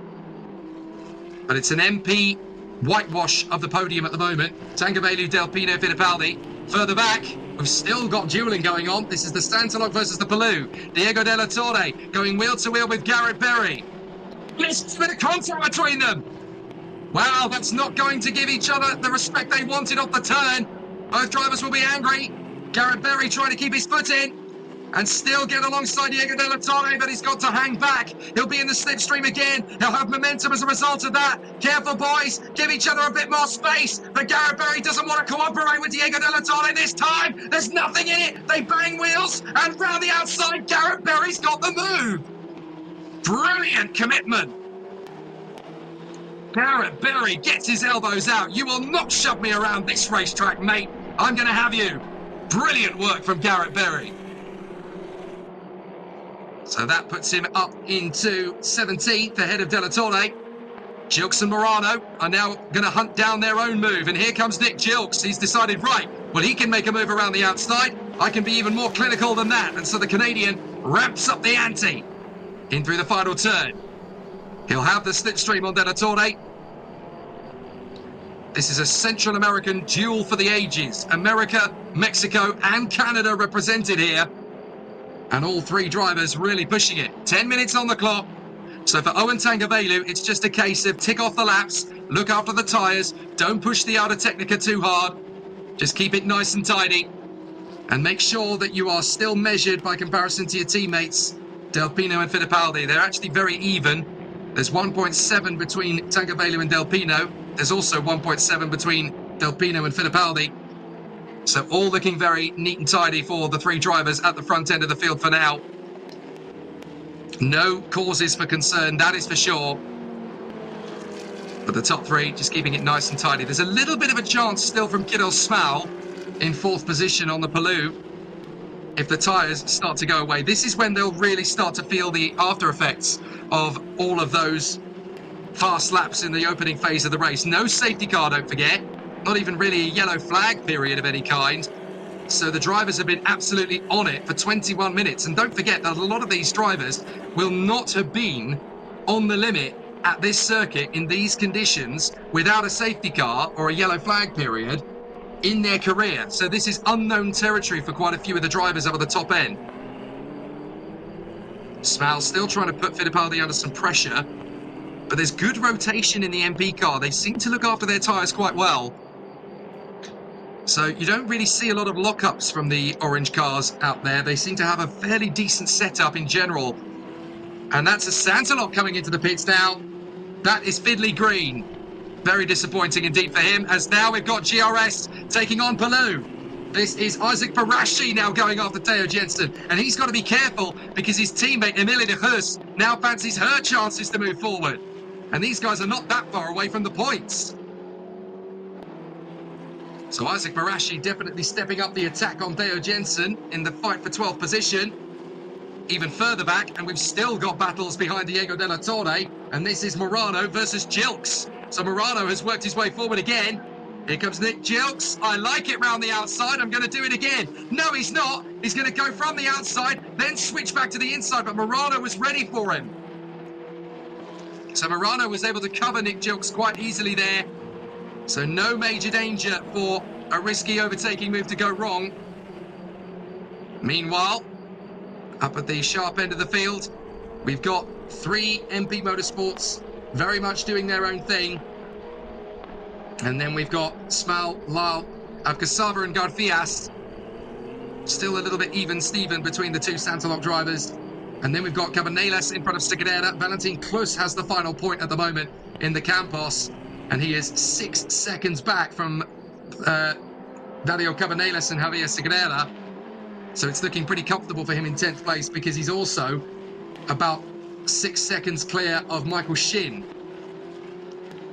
But it's an MP whitewash of the podium at the moment. Tangavelu, Del Pino, Fittipaldi. Further back, we've still got dueling going on. This is the Stantalog versus the Palou. Diego De La Torre going wheel to wheel with Garrett Berry. There's a bit of contact between them. Well, that's not going to give each other the respect they wanted off the turn. Both drivers will be angry. Garrett Berry trying to keep his foot in and still get alongside Diego De La Torre, but he's got to hang back. He'll be in the slipstream again. He'll have momentum as a result of that. Careful, boys. Give each other a bit more space. But Garrett Berry doesn't want to cooperate with Diego De La Torre this time. There's nothing in it. They bang wheels, and round the outside, Garrett Berry's got the move. Brilliant commitment. Garrett Berry gets his elbows out. You will not shove me around this racetrack, mate. I'm going to have you. Brilliant work from Garrett Berry. So that puts him up into 17th ahead of De La Torre. Gilks and Morano are now going to hunt down their own move. And here comes Nick Gilks. He's decided, right, well, he can make a move around the outside. I can be even more clinical than that. And so the Canadian ramps up the ante in through the final turn. He'll have the slipstream on De La Torre. This is a Central American duel for the ages. America, Mexico, and Canada represented here. And all three drivers really pushing it. 10 minutes on the clock. So for Owen Tangavelu, it's just a case of tick off the laps, look after the tyres, don't push the Auto Technica too hard. Just keep it nice and tidy. And make sure that you are still measured by comparison to your teammates, Del Pino and Fittipaldi. They're actually very even. There's 1.7 between Tangavelu and Del Pino. There's also 1.7 between Del Pino and Fittipaldi. So all looking very neat and tidy for the three drivers at the front end of the field for now. No causes for concern, that is for sure. But the top three, just keeping it nice and tidy. There's a little bit of a chance still from Kirill Smal in fourth position on the Palou. If the tyres start to go away, this is when they'll really start to feel the after effects of all of those fast laps in the opening phase of the race. No safety car, don't forget. Not even really a yellow flag period of any kind. So the drivers have been absolutely on it for 21 minutes. And don't forget that a lot of these drivers will not have been on the limit at this circuit in these conditions without a safety car or a yellow flag period in their career. So this is unknown territory for quite a few of the drivers up at the top end. Smal still trying to put Fittipaldi under some pressure, but there's good rotation in the MP car. They seem to look after their tyres quite well. So you don't really see a lot of lockups from the orange cars out there. They seem to have a fairly decent setup in general. And that's a Santalot coming into the pits now. That is Fiddly Green. Very disappointing indeed for him, as now we've got GRS taking on Palou. This is Isaac Barashi now going after Theo Jensen, and he's got to be careful because his teammate Emilie de Heus now fancies her chances to move forward. And these guys are not that far away from the points. So Isaac Barashi definitely stepping up the attack on Theo Jensen in the fight for 12th position. Even further back, and we've still got battles behind Diego de la Torre, and this is Morano versus Jilks. So Morano has worked his way forward again. Here comes Nick Jilks. I like it round the outside. I'm going to do it again. No, he's not. He's going to go from the outside, then switch back to the inside, but Morano was ready for him. So Morano was able to cover Nick Jilks quite easily there. So no major danger for a risky overtaking move to go wrong. Meanwhile, up at the sharp end of the field, we've got three MP Motorsports very much doing their own thing. And then we've got Smal, Lal, Abkasava and Garfias. Still a little bit even Steven between the two Santalot drivers. And then we've got Cabanillas in front of Segurera. Valentin Klus has the final point at the moment in the Campos. And he is 6 seconds back from Dario Cabanillas and Javier Segurera. So it's looking pretty comfortable for him in 10th place because he's also about 6 seconds clear of Michael Shin.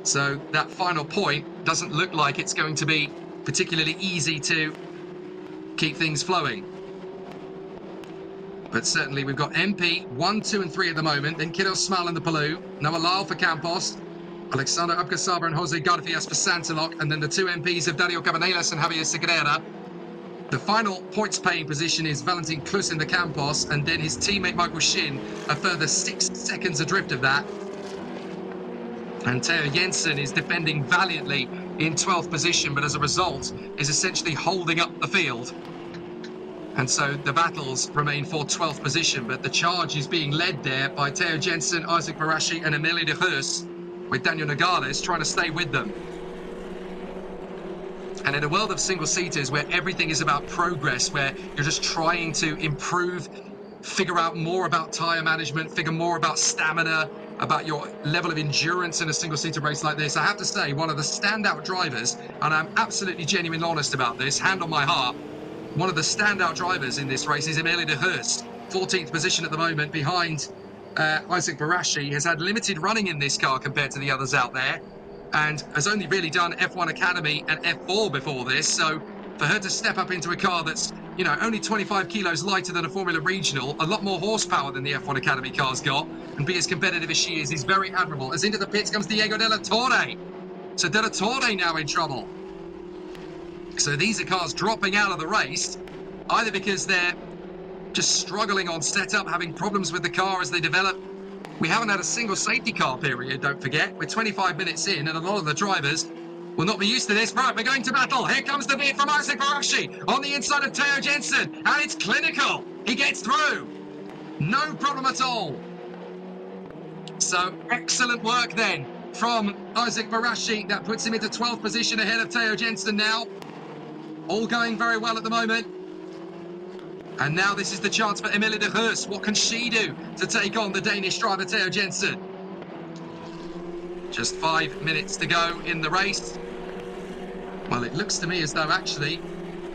So that final point doesn't look like it's going to be particularly easy to keep things flowing. But certainly we've got MP 1, 2 and 3 at the moment, then Kirill Smal in the Palou, Noah Lal for Campos, Alexander Abkasaba and Jose Garfias for Santalot, and then the two MPs of Dario Cabanillas and Javier Segurera. The final points-paying position is Valentin Klus in the Campos, and then his teammate Michael Shin, a further 6 seconds adrift of that. And Theo Jensen is defending valiantly in 12th position, but as a result is essentially holding up the field. And so the battles remain for 12th position, but the charge is being led there by Theo Jensen, Isaac Barashi and Emilie de Heus, with Daniel Nogales trying to stay with them. And in a world of single-seaters where everything is about progress, where you're just trying to improve, figure out more about tyre management, figure more about stamina, about your level of endurance in a single-seater race like this, I have to say one of the standout drivers, and I'm absolutely genuinely honest about this, hand on my heart, one of the standout drivers in this race is Emilie de Heus, 14th position at the moment behind Isaac Barashi. Has had limited running in this car compared to the others out there, and has only really done F1 Academy and F4 before this. So for her to step up into a car that's, you know, only 25 kilos lighter than a Formula Regional, a lot more horsepower than the F1 Academy car's got, and be as competitive as she is very admirable. As into the pits comes Diego de la Torre. So de la Torre now in trouble. So these are cars dropping out of the race, either because they're just struggling on setup, having problems with the car as they develop. We haven't had a single safety car period, don't forget. We're 25 minutes in, and a lot of the drivers will not be used to this. Right, we're going to battle. Here comes the beat from Isaac Barashi on the inside of Theo Jensen, and it's clinical. He gets through. No problem at all. So excellent work then from Isaac Barashi. That puts him into 12th position ahead of Theo Jensen now. All going very well at the moment. And now this is the chance for Emilie de Heus. What can she do to take on the Danish driver Theo Jensen? Just 5 minutes to go in the race. Well, it looks to me as though actually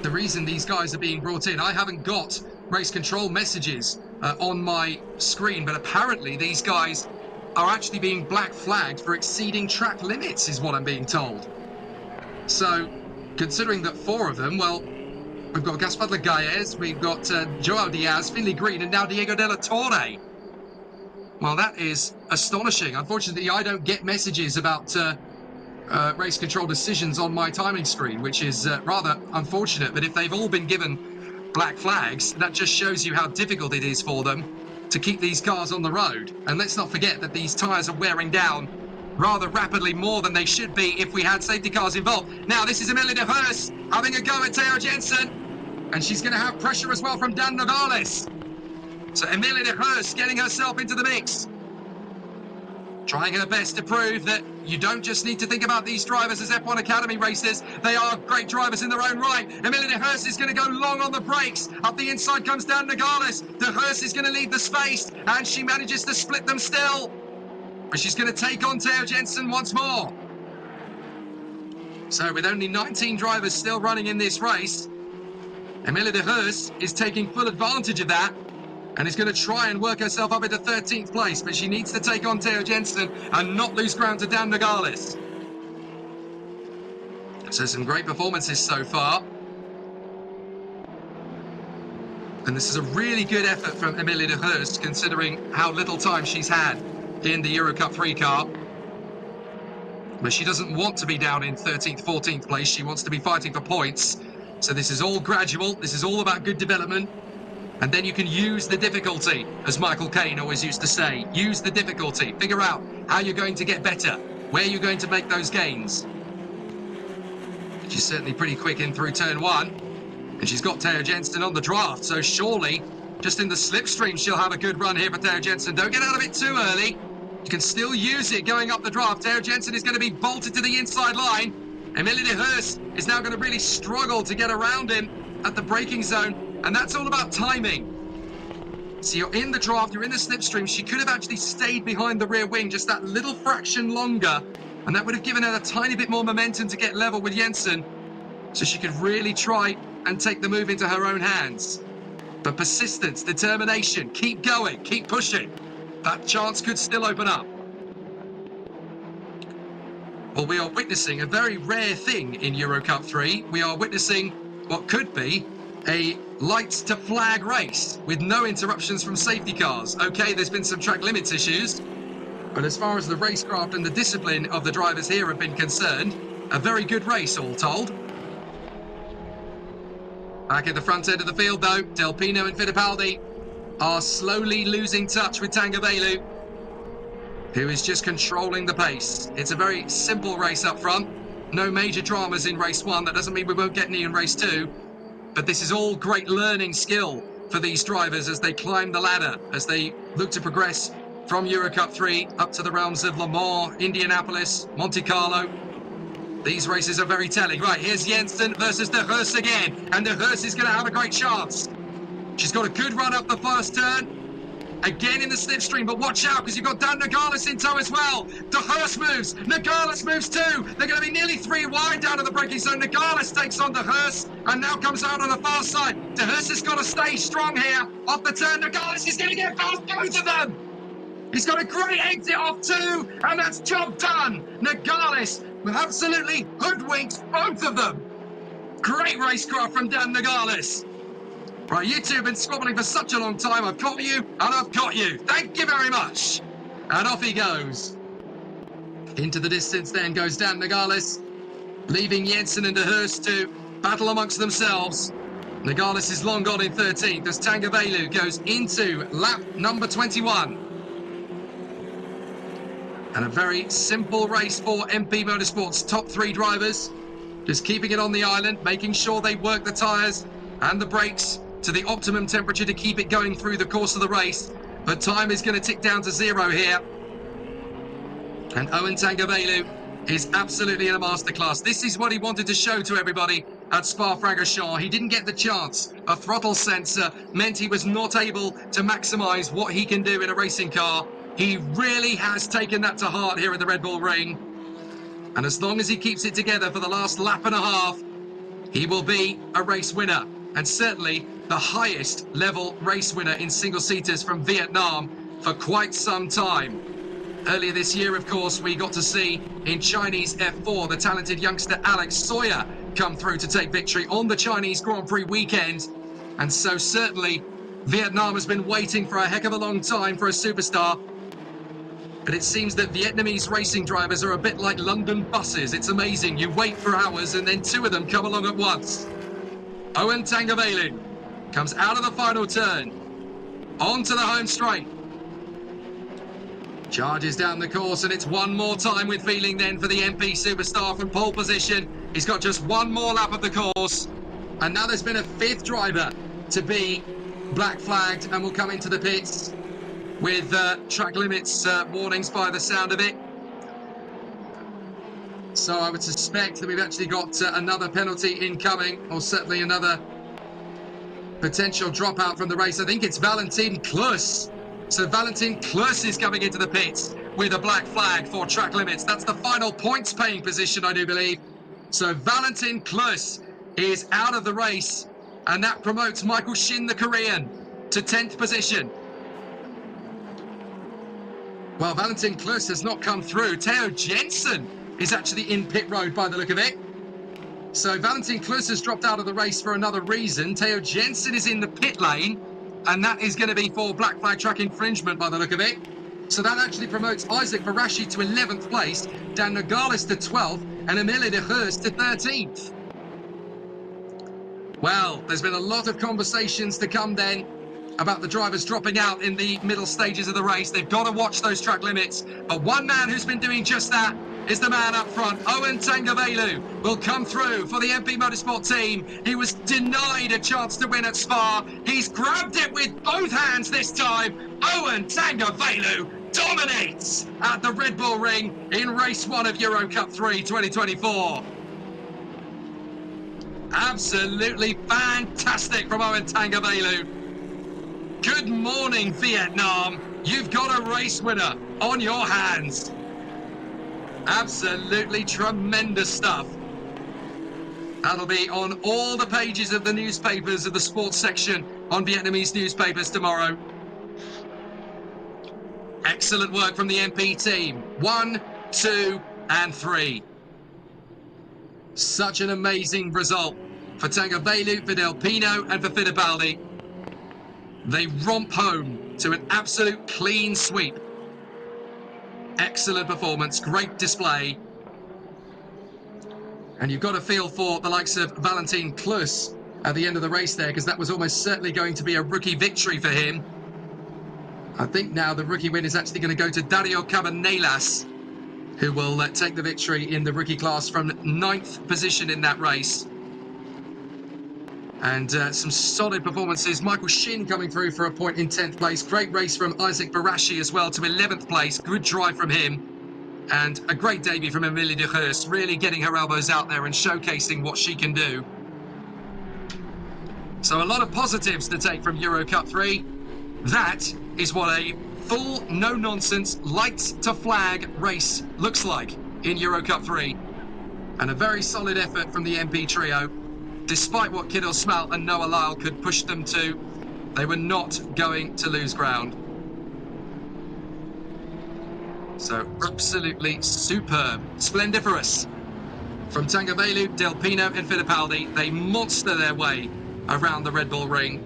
the reason these guys are being brought in, I haven't got race control messages on my screen, but apparently these guys are actually being black flagged for exceeding track limits, is what I'm being told. So, considering that 4 of them, well, we've got Gaspar Gaez, we've got Joao Diaz, Finley Green, and now Diego de la Torre. Well, that is astonishing. Unfortunately, I don't get messages about race control decisions on my timing screen, which is rather unfortunate. But if they've all been given black flags, that just shows you how difficult it is for them to keep these cars on the road. And let's not forget that these tyres are wearing down rather rapidly, more than they should be if we had safety cars involved. Now, this is Emilie de Heus having a go at Theo Jensen. And she's going to have pressure as well from Dan Nogales. So Emilie de Heus getting herself into the mix. Trying her best to prove that you don't just need to think about these drivers as F1 Academy racers. They are great drivers in their own right. Emilie de Heus is going to go long on the brakes. Up the inside comes Dan Nogales. De Heus is going to lead the space, and she manages to split them still. But she's going to take on Theo Jensen once more. So with only 19 drivers still running in this race, Emilie de Heus is taking full advantage of that and is going to try and work herself up into 13th place, but she needs to take on Theo Jensen and not lose ground to Dan Nogales. So some great performances so far. And this is a really good effort from Emilie de Heus, considering how little time she's had in the EUROCUP-3 car. But she doesn't want to be down in 13th, 14th place. She wants to be fighting for points. So this is all gradual. This is all about good development. And then you can use the difficulty, as Michael Caine always used to say. Use the difficulty. Figure out how you're going to get better, where you're going to make those gains. She's certainly pretty quick in through turn 1. And she's got Theo Jensen on the draft. So surely, just in the slipstream, she'll have a good run here for Theo Jensen. Don't get out of it too early. You can still use it going up the draft. Theo Jensen is going to be bolted to the inside line. Emilie de Heus is now going to really struggle to get around him at the braking zone. And that's all about timing. So you're in the draft, you're in the slipstream. She could have actually stayed behind the rear wing just that little fraction longer. And that would have given her a tiny bit more momentum to get level with Jensen. So she could really try and take the move into her own hands. But persistence, determination, keep going, keep pushing. That chance could still open up. Well, we are witnessing a very rare thing in EUROCUP-3. We are witnessing what could be a lights to flag race with no interruptions from safety cars. Okay, there's been some track limits issues, but as far as the racecraft and the discipline of the drivers here have been concerned, a very good race all told. Back at the front end of the field though, Del Pino and Fittipaldi are slowly losing touch with Tangavelu, who is just controlling the pace. It's a very simple race up front. No major dramas in race 1. That doesn't mean we won't get any in race 2. But this is all great learning skill for these drivers as they climb the ladder, as they look to progress from EUROCUP-3 up to the realms of Le Mans, Indianapolis, Monte Carlo. These races are very telling. Right, here's Jensen versus de Heus again. And de Heus is going to have a great chance. She's got a good run up the first turn. Again in the slipstream, but watch out because you've got Dan Nogales in tow as well. De Heus moves, Nogales moves too. They're going to be nearly 3 wide down in the braking zone. Nogales takes on de Heus and now comes out on the far side. De Heus has got to stay strong here. Off the turn, Nogales is going to get past both of them. He's got a great exit off 2, and that's job done. Nogales absolutely hoodwinks both of them. Great racecraft from Dan Nogales. Right, you two have been squabbling for such a long time. I've caught you, and I've got you. Thank you very much. And off he goes. Into the distance then goes Dan Nogales, leaving Jensen and de Heus to battle amongst themselves. Nogales is long gone in 13th as Tangavelu goes into lap number 21. And a very simple race for MP Motorsport's top 3 drivers. Just keeping it on the island, making sure they work the tyres and the brakes to the optimum temperature to keep it going through the course of the race. But time is going to tick down to 0 here. And Owen Tangavelu is absolutely in a masterclass. This is what he wanted to show to everybody at Spa-Francorchamps. He didn't get the chance. A throttle sensor meant he was not able to maximise what he can do in a racing car. He really has taken that to heart here at the Red Bull Ring. And as long as he keeps it together for the last lap and a half, he will be a race winner. And certainly the highest level race winner in single-seaters from Vietnam for quite some time. Earlier this year, of course, we got to see in Chinese F4 the talented youngster Alex Sawyer come through to take victory on the Chinese Grand Prix weekend. And so certainly Vietnam has been waiting for a heck of a long time for a superstar. But it seems that Vietnamese racing drivers are a bit like London buses. It's amazing. You wait for hours and then 2 of them come along at once. Owen Tangavelu comes out of the final turn, onto the home straight. Charges down the course, and it's one more time with feeling then for the MP superstar from pole position. He's got just one more lap of the course. And now there's been a 5th driver to be black flagged and will come into the pits with track limits warnings by the sound of it. So I would suspect that we've actually got another penalty incoming, or certainly another potential dropout from the race. I think it's Valentin Klus. So Valentin Klus is coming into the pits with a black flag for track limits. That's the final points paying position, I do believe. So Valentin Klus is out of the race, and that promotes Michael Shin, the Korean, to 10th position. Well, Valentin Klus has not come through. Theo Jensen is actually in pit road by the look of it. So Valentin Klus has dropped out of the race for another reason. Theo Jensen is in the pit lane, and that is going to be for black flag track infringement by the look of it. So that actually promotes Isaac Barashi to 11th place, Dan Nogales to 12th, and Emile de Geus to 13th. Well, there's been a lot of conversations to come then about the drivers dropping out in the middle stages of the race. They've got to watch those track limits. But one man who's been doing just that is the man up front. Owen Tangavelu will come through for the MP Motorsport team. He was denied a chance to win at Spa. He's grabbed it with both hands this time. Owen Tangavelu dominates at the Red Bull Ring in race 1 of EuroCup-3 2024. Absolutely fantastic from Owen Tangavelu. Good morning, Vietnam. You've got a race winner on your hands. Absolutely tremendous stuff. That'll be on all the pages of the newspapers of the sports section on Vietnamese newspapers tomorrow. Excellent work from the MP team. 1, 2, and 3. Such an amazing result for Tangavelu, for Del Pino, and for Fittipaldi. They romp home to an absolute clean sweep. Excellent performance, great display. And you've got to feel for the likes of Valentin Klus at the end of the race there, because that was almost certainly going to be a rookie victory for him. I think now the rookie win is actually going to go to Dario Cabanelas, who will take the victory in the rookie class from 9th position in that race. And some solid performances. Michael Shin coming through for a point in 10th place. Great race from Isaac Barashi as well to 11th place. Good drive from him. And a great debut from Emilie de Geus, really getting her elbows out there and showcasing what she can do. So a lot of positives to take from EuroCup-3. That is what a full, no-nonsense, light-to-flag race looks like in EuroCup-3. And a very solid effort from the MP trio. Despite what Kiddo Smalt and Noah Lyle could push them to, they were not going to lose ground. So absolutely superb, splendiferous from Tangavelu, Del Pino and Fittipaldi. They monster their way around the Red Bull Ring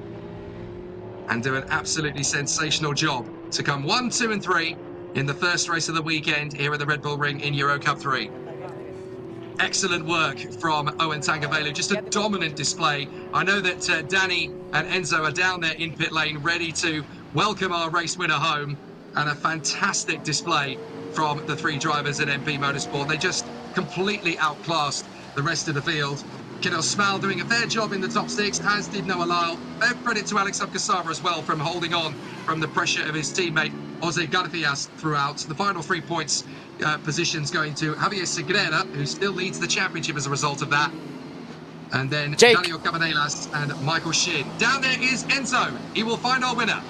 and do an absolutely sensational job to come 1, 2 and 3 in the first race of the weekend here at the Red Bull Ring in EuroCup-3. Excellent work from Owen Tangavelu, just a dominant display. I know that Danny and Enzo are down there in pit lane ready to welcome our race winner home, and a fantastic display from the three drivers at MP Motorsport. They just completely outclassed the rest of the field. Kiddo Smal doing a fair job in the top six, as did Noah Lyle. Fair credit to Alex Abkasava as well from holding on from the pressure of his teammate Jose Garcias throughout. The final 3 points positions going to Javier Segreira, who still leads the championship as a result of that. And then Jake. Dario Cabanelas and Michael Shin. Down there is Enzo. He will find our winner.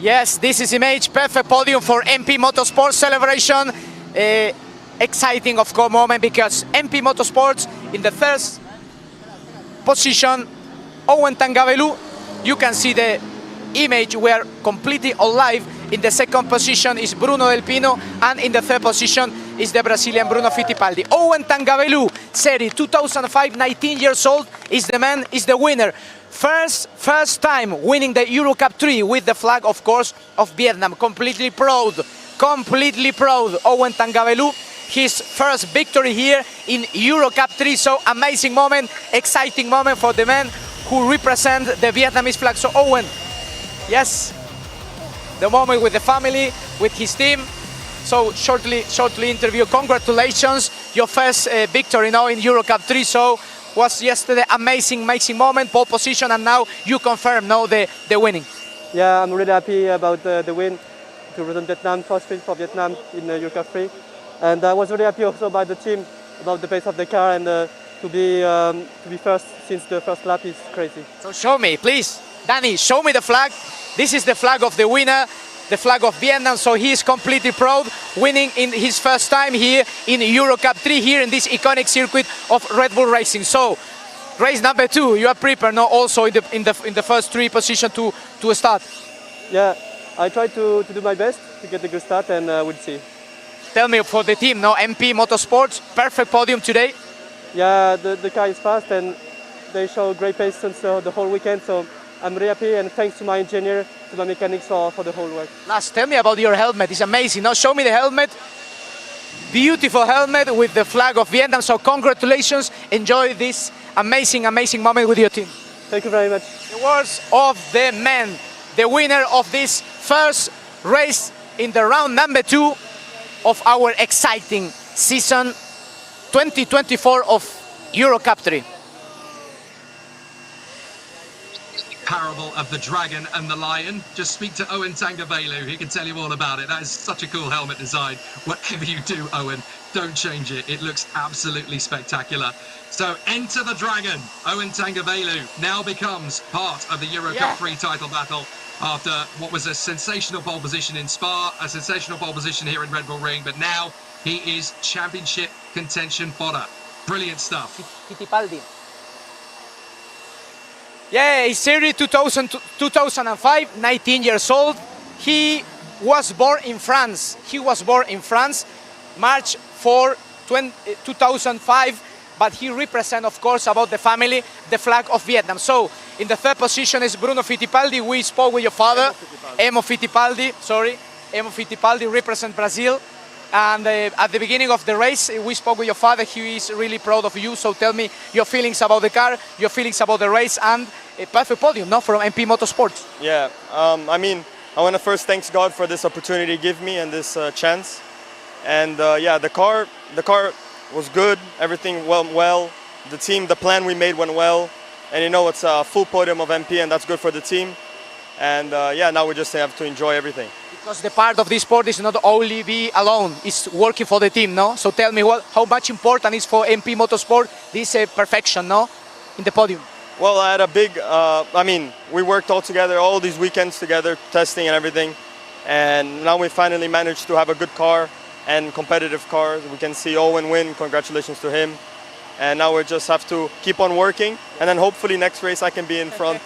Yes, this is image, perfect podium for MP Motorsport celebration. Exciting, of course, moment because MP Motorsports in the first position, Owen Tangavelu. You can see the image, we are completely alive. In the second position is Bruno Del Pino, and in the third position is the Brazilian Bruno Fittipaldi. Owen Tangavelu, Series 2005, 19 years old, is the man, is the winner. First time winning the EUROCUP-3 with the flag, of course, of Vietnam. Completely proud, Owen Tangavelu. His first victory here in EUROCUP-3, so amazing moment, exciting moment for the man who represent the Vietnamese flag. So Owen, yes, the moment with the family, with his team. So shortly interview. Congratulations, your first victory now in EUROCUP-3. So was yesterday amazing moment, pole position, and now you confirm now the winning. Yeah, I'm really happy about the win to represent Vietnam, first win for Vietnam in EUROCUP-3. And I was really happy also by the team, about the pace of the car, and to be first since the first lap is crazy. So show me, please, Danny, show me the flag. This is the flag of the winner, the flag of Vietnam. So he is completely proud, winning in his first time here in EUROCUP-3, here in this iconic circuit of Red Bull Racing. So race number 2, you are prepared now also in the first 3 position to start. Yeah, I try to do my best to get a good start, and we'll see. Tell me for the team now, MP Motorsports, perfect podium today. Yeah, the car is fast and they show great pace since the whole weekend, so I'm really happy, and thanks to my engineer, to my mechanics for the whole work. Last, tell me about your helmet, it's amazing. Now show me the helmet. Beautiful helmet with the flag of Vietnam, so congratulations, enjoy this amazing moment with your team. Thank you very much. The words of the man, the winner of this first race in the round number 2 of our exciting season 2024 of EUROCUP-3. Parable of the dragon and the lion. Just speak to Owen Tangavelu, he can tell you all about it. That is such a cool helmet design. Whatever you do, Owen, don't change it. It looks absolutely spectacular. So enter the dragon. Owen Tangavelu now becomes part of the EUROCUP-3 title battle after what was a sensational pole position in Spa, a sensational pole position here in Red Bull Ring, but now he is championship contention fodder. Brilliant stuff. Fittipaldi. Yeah, he's Series 2005, 19 years old. He was born in France. March 4, 2005. But he represents, of course, about the family, the flag of Vietnam. So, in the third position is Bruno Fittipaldi. We spoke with your father, Emo Fittipaldi, represents Brazil. And at the beginning of the race, we spoke with your father. He is really proud of you. So tell me your feelings about the car, your feelings about the race, and a perfect podium, no, from MP Motorsports. Yeah, I mean, I want to first thank God for this opportunity to give me and this chance. And yeah, the car was good. Everything went well. The team, the plan we made went well. And you know, it's a full podium of MP, and that's good for the team. And yeah, now we just have to enjoy everything. Because the part of this sport is not only be alone, it's working for the team, no? So tell me how much important is for MP Motorsport this perfection, no? In the podium. Well, I had a big, I mean, we worked all together, all these weekends together, testing and everything. And now we finally managed to have a good car and competitive car. We can see Owen win, congratulations to him. And now we just have to keep on working, and then hopefully next race I can be in front.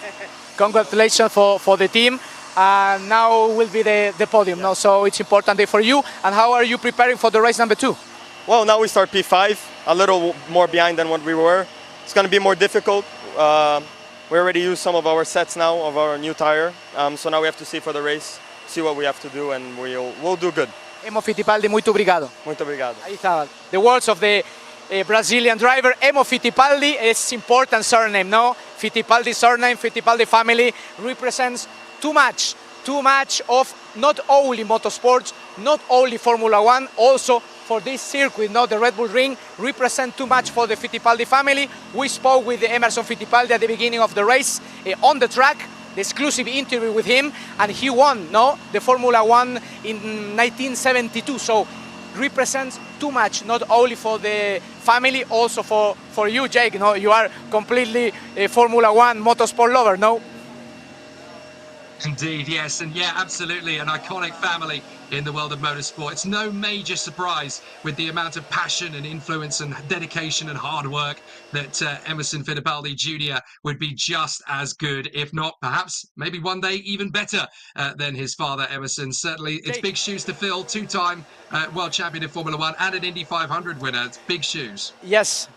Congratulations for the team. Now will be the podium, no? So it's important day for you. And how are you preparing for the race number 2? Well, now we start P5, a little more behind than what we were. It's going to be more difficult. We already used some of our sets now of our new tire. So now we have to see for the race, see what we have to do, and we'll do good. Emo Fittipaldi, muito obrigado. Muito obrigado. Ahí está. The words of the Brazilian driver, Emo Fittipaldi. Is important surname, no? Fittipaldi surname, Fittipaldi family represents too much of not only motorsports, not only Formula One, also for this circuit, the Red Bull Ring represent too much for the Fittipaldi family. We spoke with Emerson Fittipaldi at the beginning of the race on the track, the exclusive interview with him, and he won the Formula One in 1972. So represents too much, not only for the family, also for you, Jake. You are completely a Formula One motorsport lover, no? Indeed, yes, and yeah, absolutely, an iconic family in the world of motorsport. It's no major surprise with the amount of passion and influence and dedication and hard work that Emerson Fittipaldi Jr. would be just as good, if not perhaps maybe one day even better than his father Emerson. Certainly, it's big shoes to fill. Two-time world champion in Formula One and an Indy 500 winner. It's big shoes. Yes,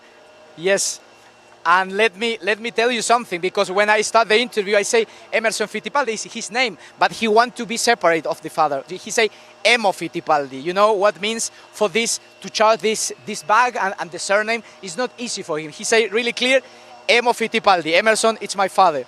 yes. And let me tell you something, because when I start the interview, I say Emerson Fittipaldi is his name, but he wants to be separate of the father. He say Emo Fittipaldi. You know what means for this, to chart this bag and the surname is not easy for him. He say really clear, Emo Fittipaldi. Emerson, it's my father.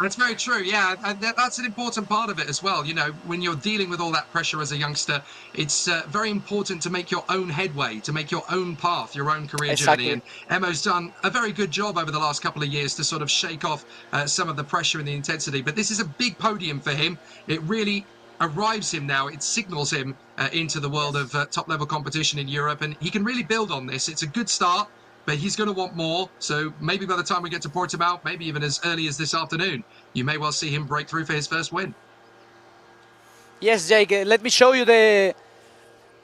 That's very true, yeah, and that's an important part of it as well. You know, when you're dealing with all that pressure as a youngster, it's very important to make your own headway, to make your own path, your own career journey. And Emo's done a very good job over the last couple of years to sort of shake off some of the pressure and the intensity. But this is a big podium for him. It really arrives him now. It signals him into the world of top-level competition in Europe, and he can really build on this. It's a good start, but he's going to want more. So maybe by the time we get to Portimao, maybe even as early as this afternoon, you may well see him break through for his first win. Yes, Jake, let me show you the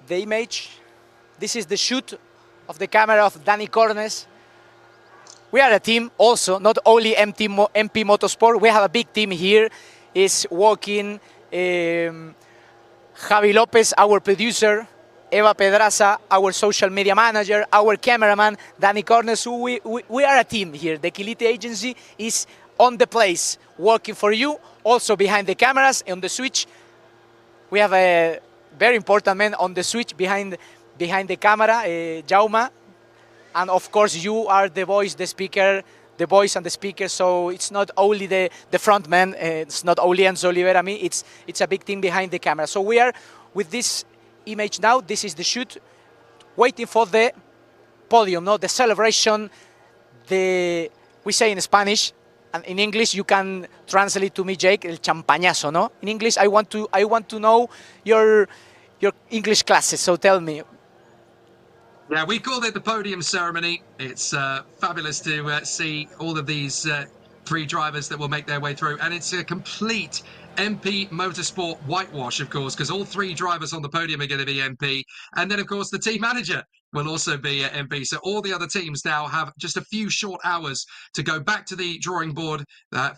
image. This is the shoot of the camera of Danny Cornes. We are a team also, not only MP Motorsport. We have a big team here. Is working Javi Lopez, our producer, Eva Pedraza, our social media manager, our cameraman, Danny Cornes. So we are a team here. The Kilite agency is on the place, working for you, also behind the cameras, on the switch. We have a very important man on the switch behind the camera, Jauma. And of course, you are the voice, the speaker, the voice and the speaker. So it's not only the front man, it's not only Enzo Oliveira, me, it's a big team behind the camera. So we are with this image now. This is the shoot, waiting for the podium, the celebration, we say in Spanish, and in English you can translate to me, Jake, el champañazo, no? In English, I want to know your English classes, so tell me. Yeah, we called it the podium ceremony. It's fabulous to see all of these three drivers that will make their way through, and it's a complete MP Motorsport whitewash, of course, because all three drivers on the podium are going to be MP, and then of course the team manager will also be MP. So all the other teams now have just a few short hours to go back to the drawing board,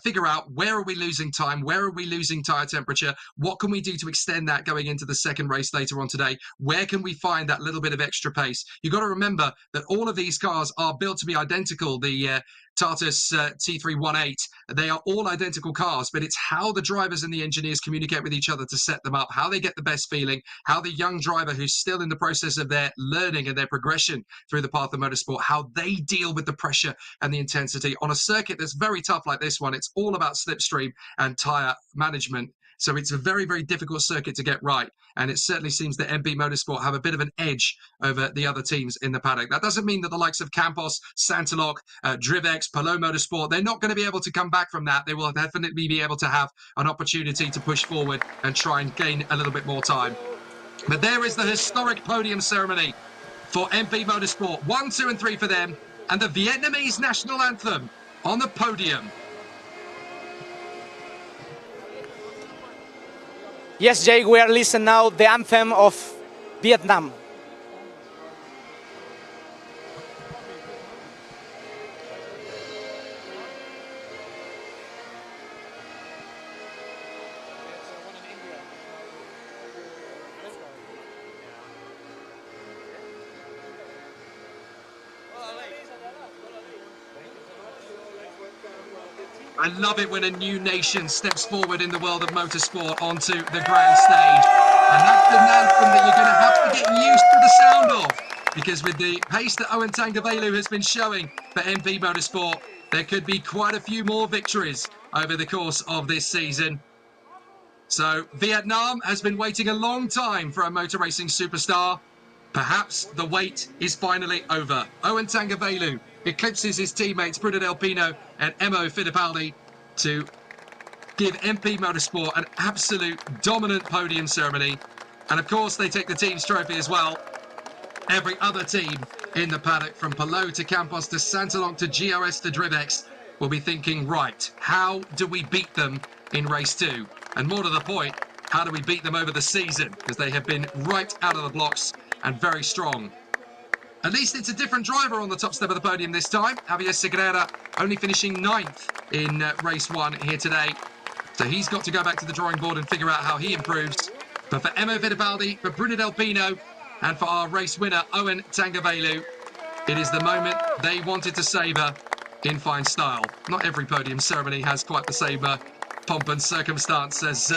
figure out where are we losing time, where are we losing tyre temperature, what can we do to extend that going into the second race later on today, where can we find that little bit of extra pace. You've got to remember that all of these cars are built to be identical. The Tartus T318, they are all identical cars, but it's how the drivers and the engineers communicate with each other to set them up, how they get the best feeling, how the young driver who's still in the process of their learning and their progression through the path of motorsport, how they deal with the pressure and the intensity on a circuit that's very tough like this one. It's all about slipstream and tyre management. So it's a very, very difficult circuit to get right. And it certainly seems that MP Motorsport have a bit of an edge over the other teams in the paddock. That doesn't mean that the likes of Campos, Santalok, Drivex, Polo Motorsport, they're not going to be able to come back from that. They will definitely be able to have an opportunity to push forward and try and gain a little bit more time. But there is the historic podium ceremony for MP Motorsport. 1, 2 and 3 for them. And the Vietnamese national anthem on the podium. Yes, Jake, we are listening now the anthem of Vietnam. I love it when a new nation steps forward in the world of motorsport onto the grand stage. And that's an anthem that you're going to have to get used to the sound of. Because with the pace that Owen Tangavelu has been showing for MP Motorsport, there could be quite a few more victories over the course of this season. So Vietnam has been waiting a long time for a motor racing superstar. Perhaps the wait is finally over. Owen Tangavelu eclipses his teammates Bruno Del Pino and Emerson Fittipaldi to give MP Motorsport an absolute dominant podium ceremony. And of course, they take the team's trophy as well. Every other team in the paddock, from Palou to Campos to Santalong to GRS to Drivex, will be thinking, right, how do we beat them in race 2? And more to the point, how do we beat them over the season? Because they have been right out of the blocks and very strong. At least it's a different driver on the top step of the podium this time. Javier Segreira only finishing 9th in race 1 here today. So he's got to go back to the drawing board and figure out how he improves. But for Emerson Fittipaldi, for Bruno Del Pino, and for our race winner, Owen Tangavelu, it is the moment they wanted to savour in fine style. Not every podium ceremony has quite the same pomp and circumstance as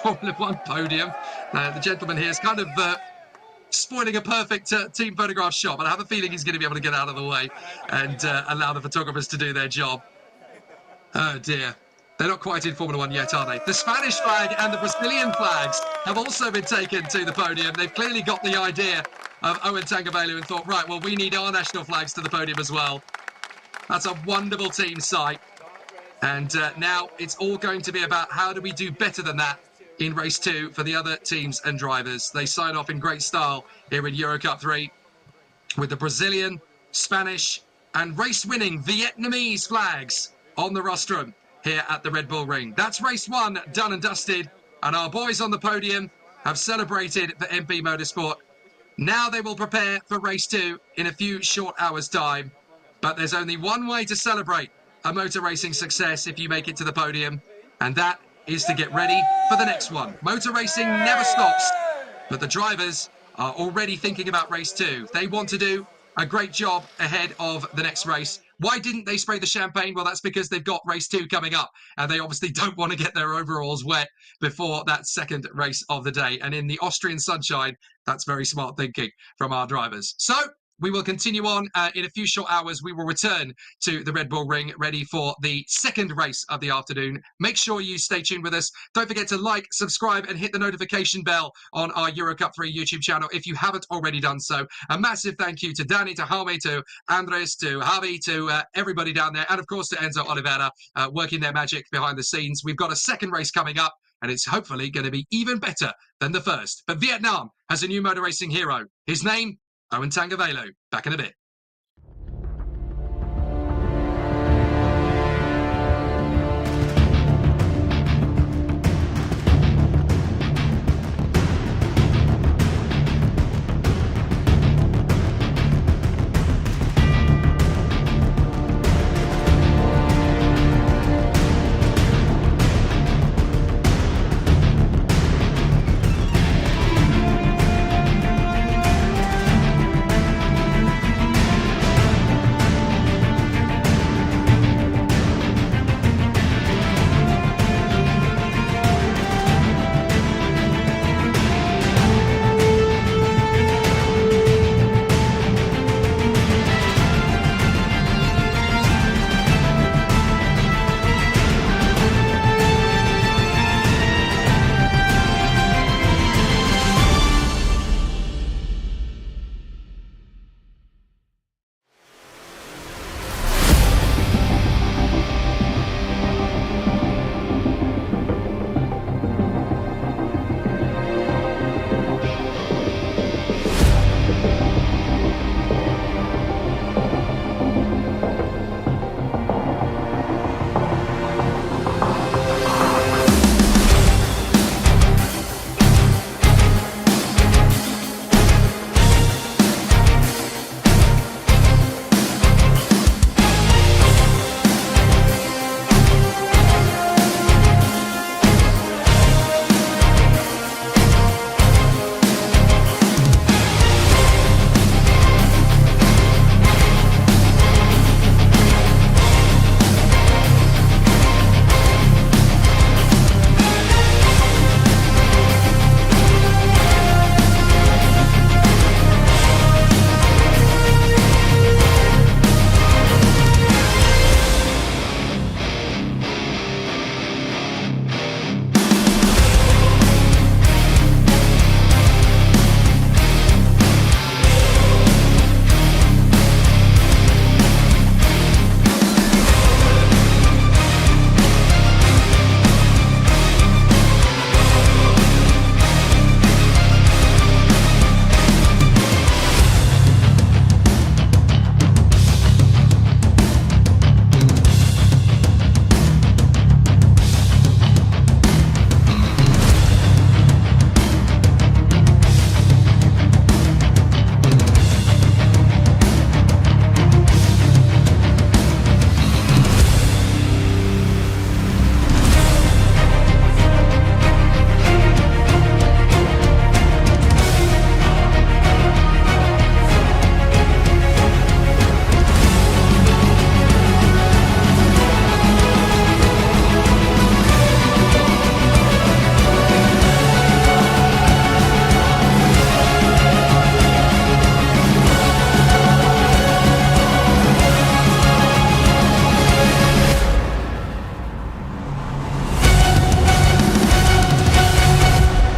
Formula 1 podium. The gentleman here is kind of spoiling a perfect team photograph shot, but I have a feeling he's going to be able to get out of the way and allow the photographers to do their job. Oh dear. They're not quite in Formula 1 yet, are they? The Spanish flag and the Brazilian flags have also been taken to the podium. They've clearly got the idea of Owen Tangavelu and thought, right, well, we need our national flags to the podium as well. That's a wonderful team sight. And now it's all going to be about how do we do better than that in race 2 for the other teams and drivers. They sign off in great style here in EuroCup-3 with the Brazilian, Spanish and race-winning Vietnamese flags on the rostrum here at the Red Bull Ring. That's race 1 done and dusted, and our boys on the podium have celebrated for MP Motorsport. Now they will prepare for race 2 in a few short hours' time. But there's only one way to celebrate a motor racing success if you make it to the podium, and that is to get ready for the next one. Motor racing never stops, but the drivers are already thinking about race 2. They want to do a great job ahead of the next race. Why didn't they spray the champagne? Well, that's because they've got race 2 coming up, and they obviously don't want to get their overalls wet before that second race of the day. And in the Austrian sunshine, that's very smart thinking from our drivers. So we will continue on. In a few short hours, we will return to the Red Bull Ring, ready for the second race of the afternoon. Make sure you stay tuned with us. Don't forget to like, subscribe, and hit the notification bell on our EuroCup-3 YouTube channel if you haven't already done so. A massive thank you to Danny, to Jaume, to Andres, to Javi, to everybody down there, and of course to Enzo Oliveira, working their magic behind the scenes. We've got a second race coming up, and it's hopefully going to be even better than the first. But Vietnam has a new motor racing hero. His name, Owen Tangavelu. Back in a bit.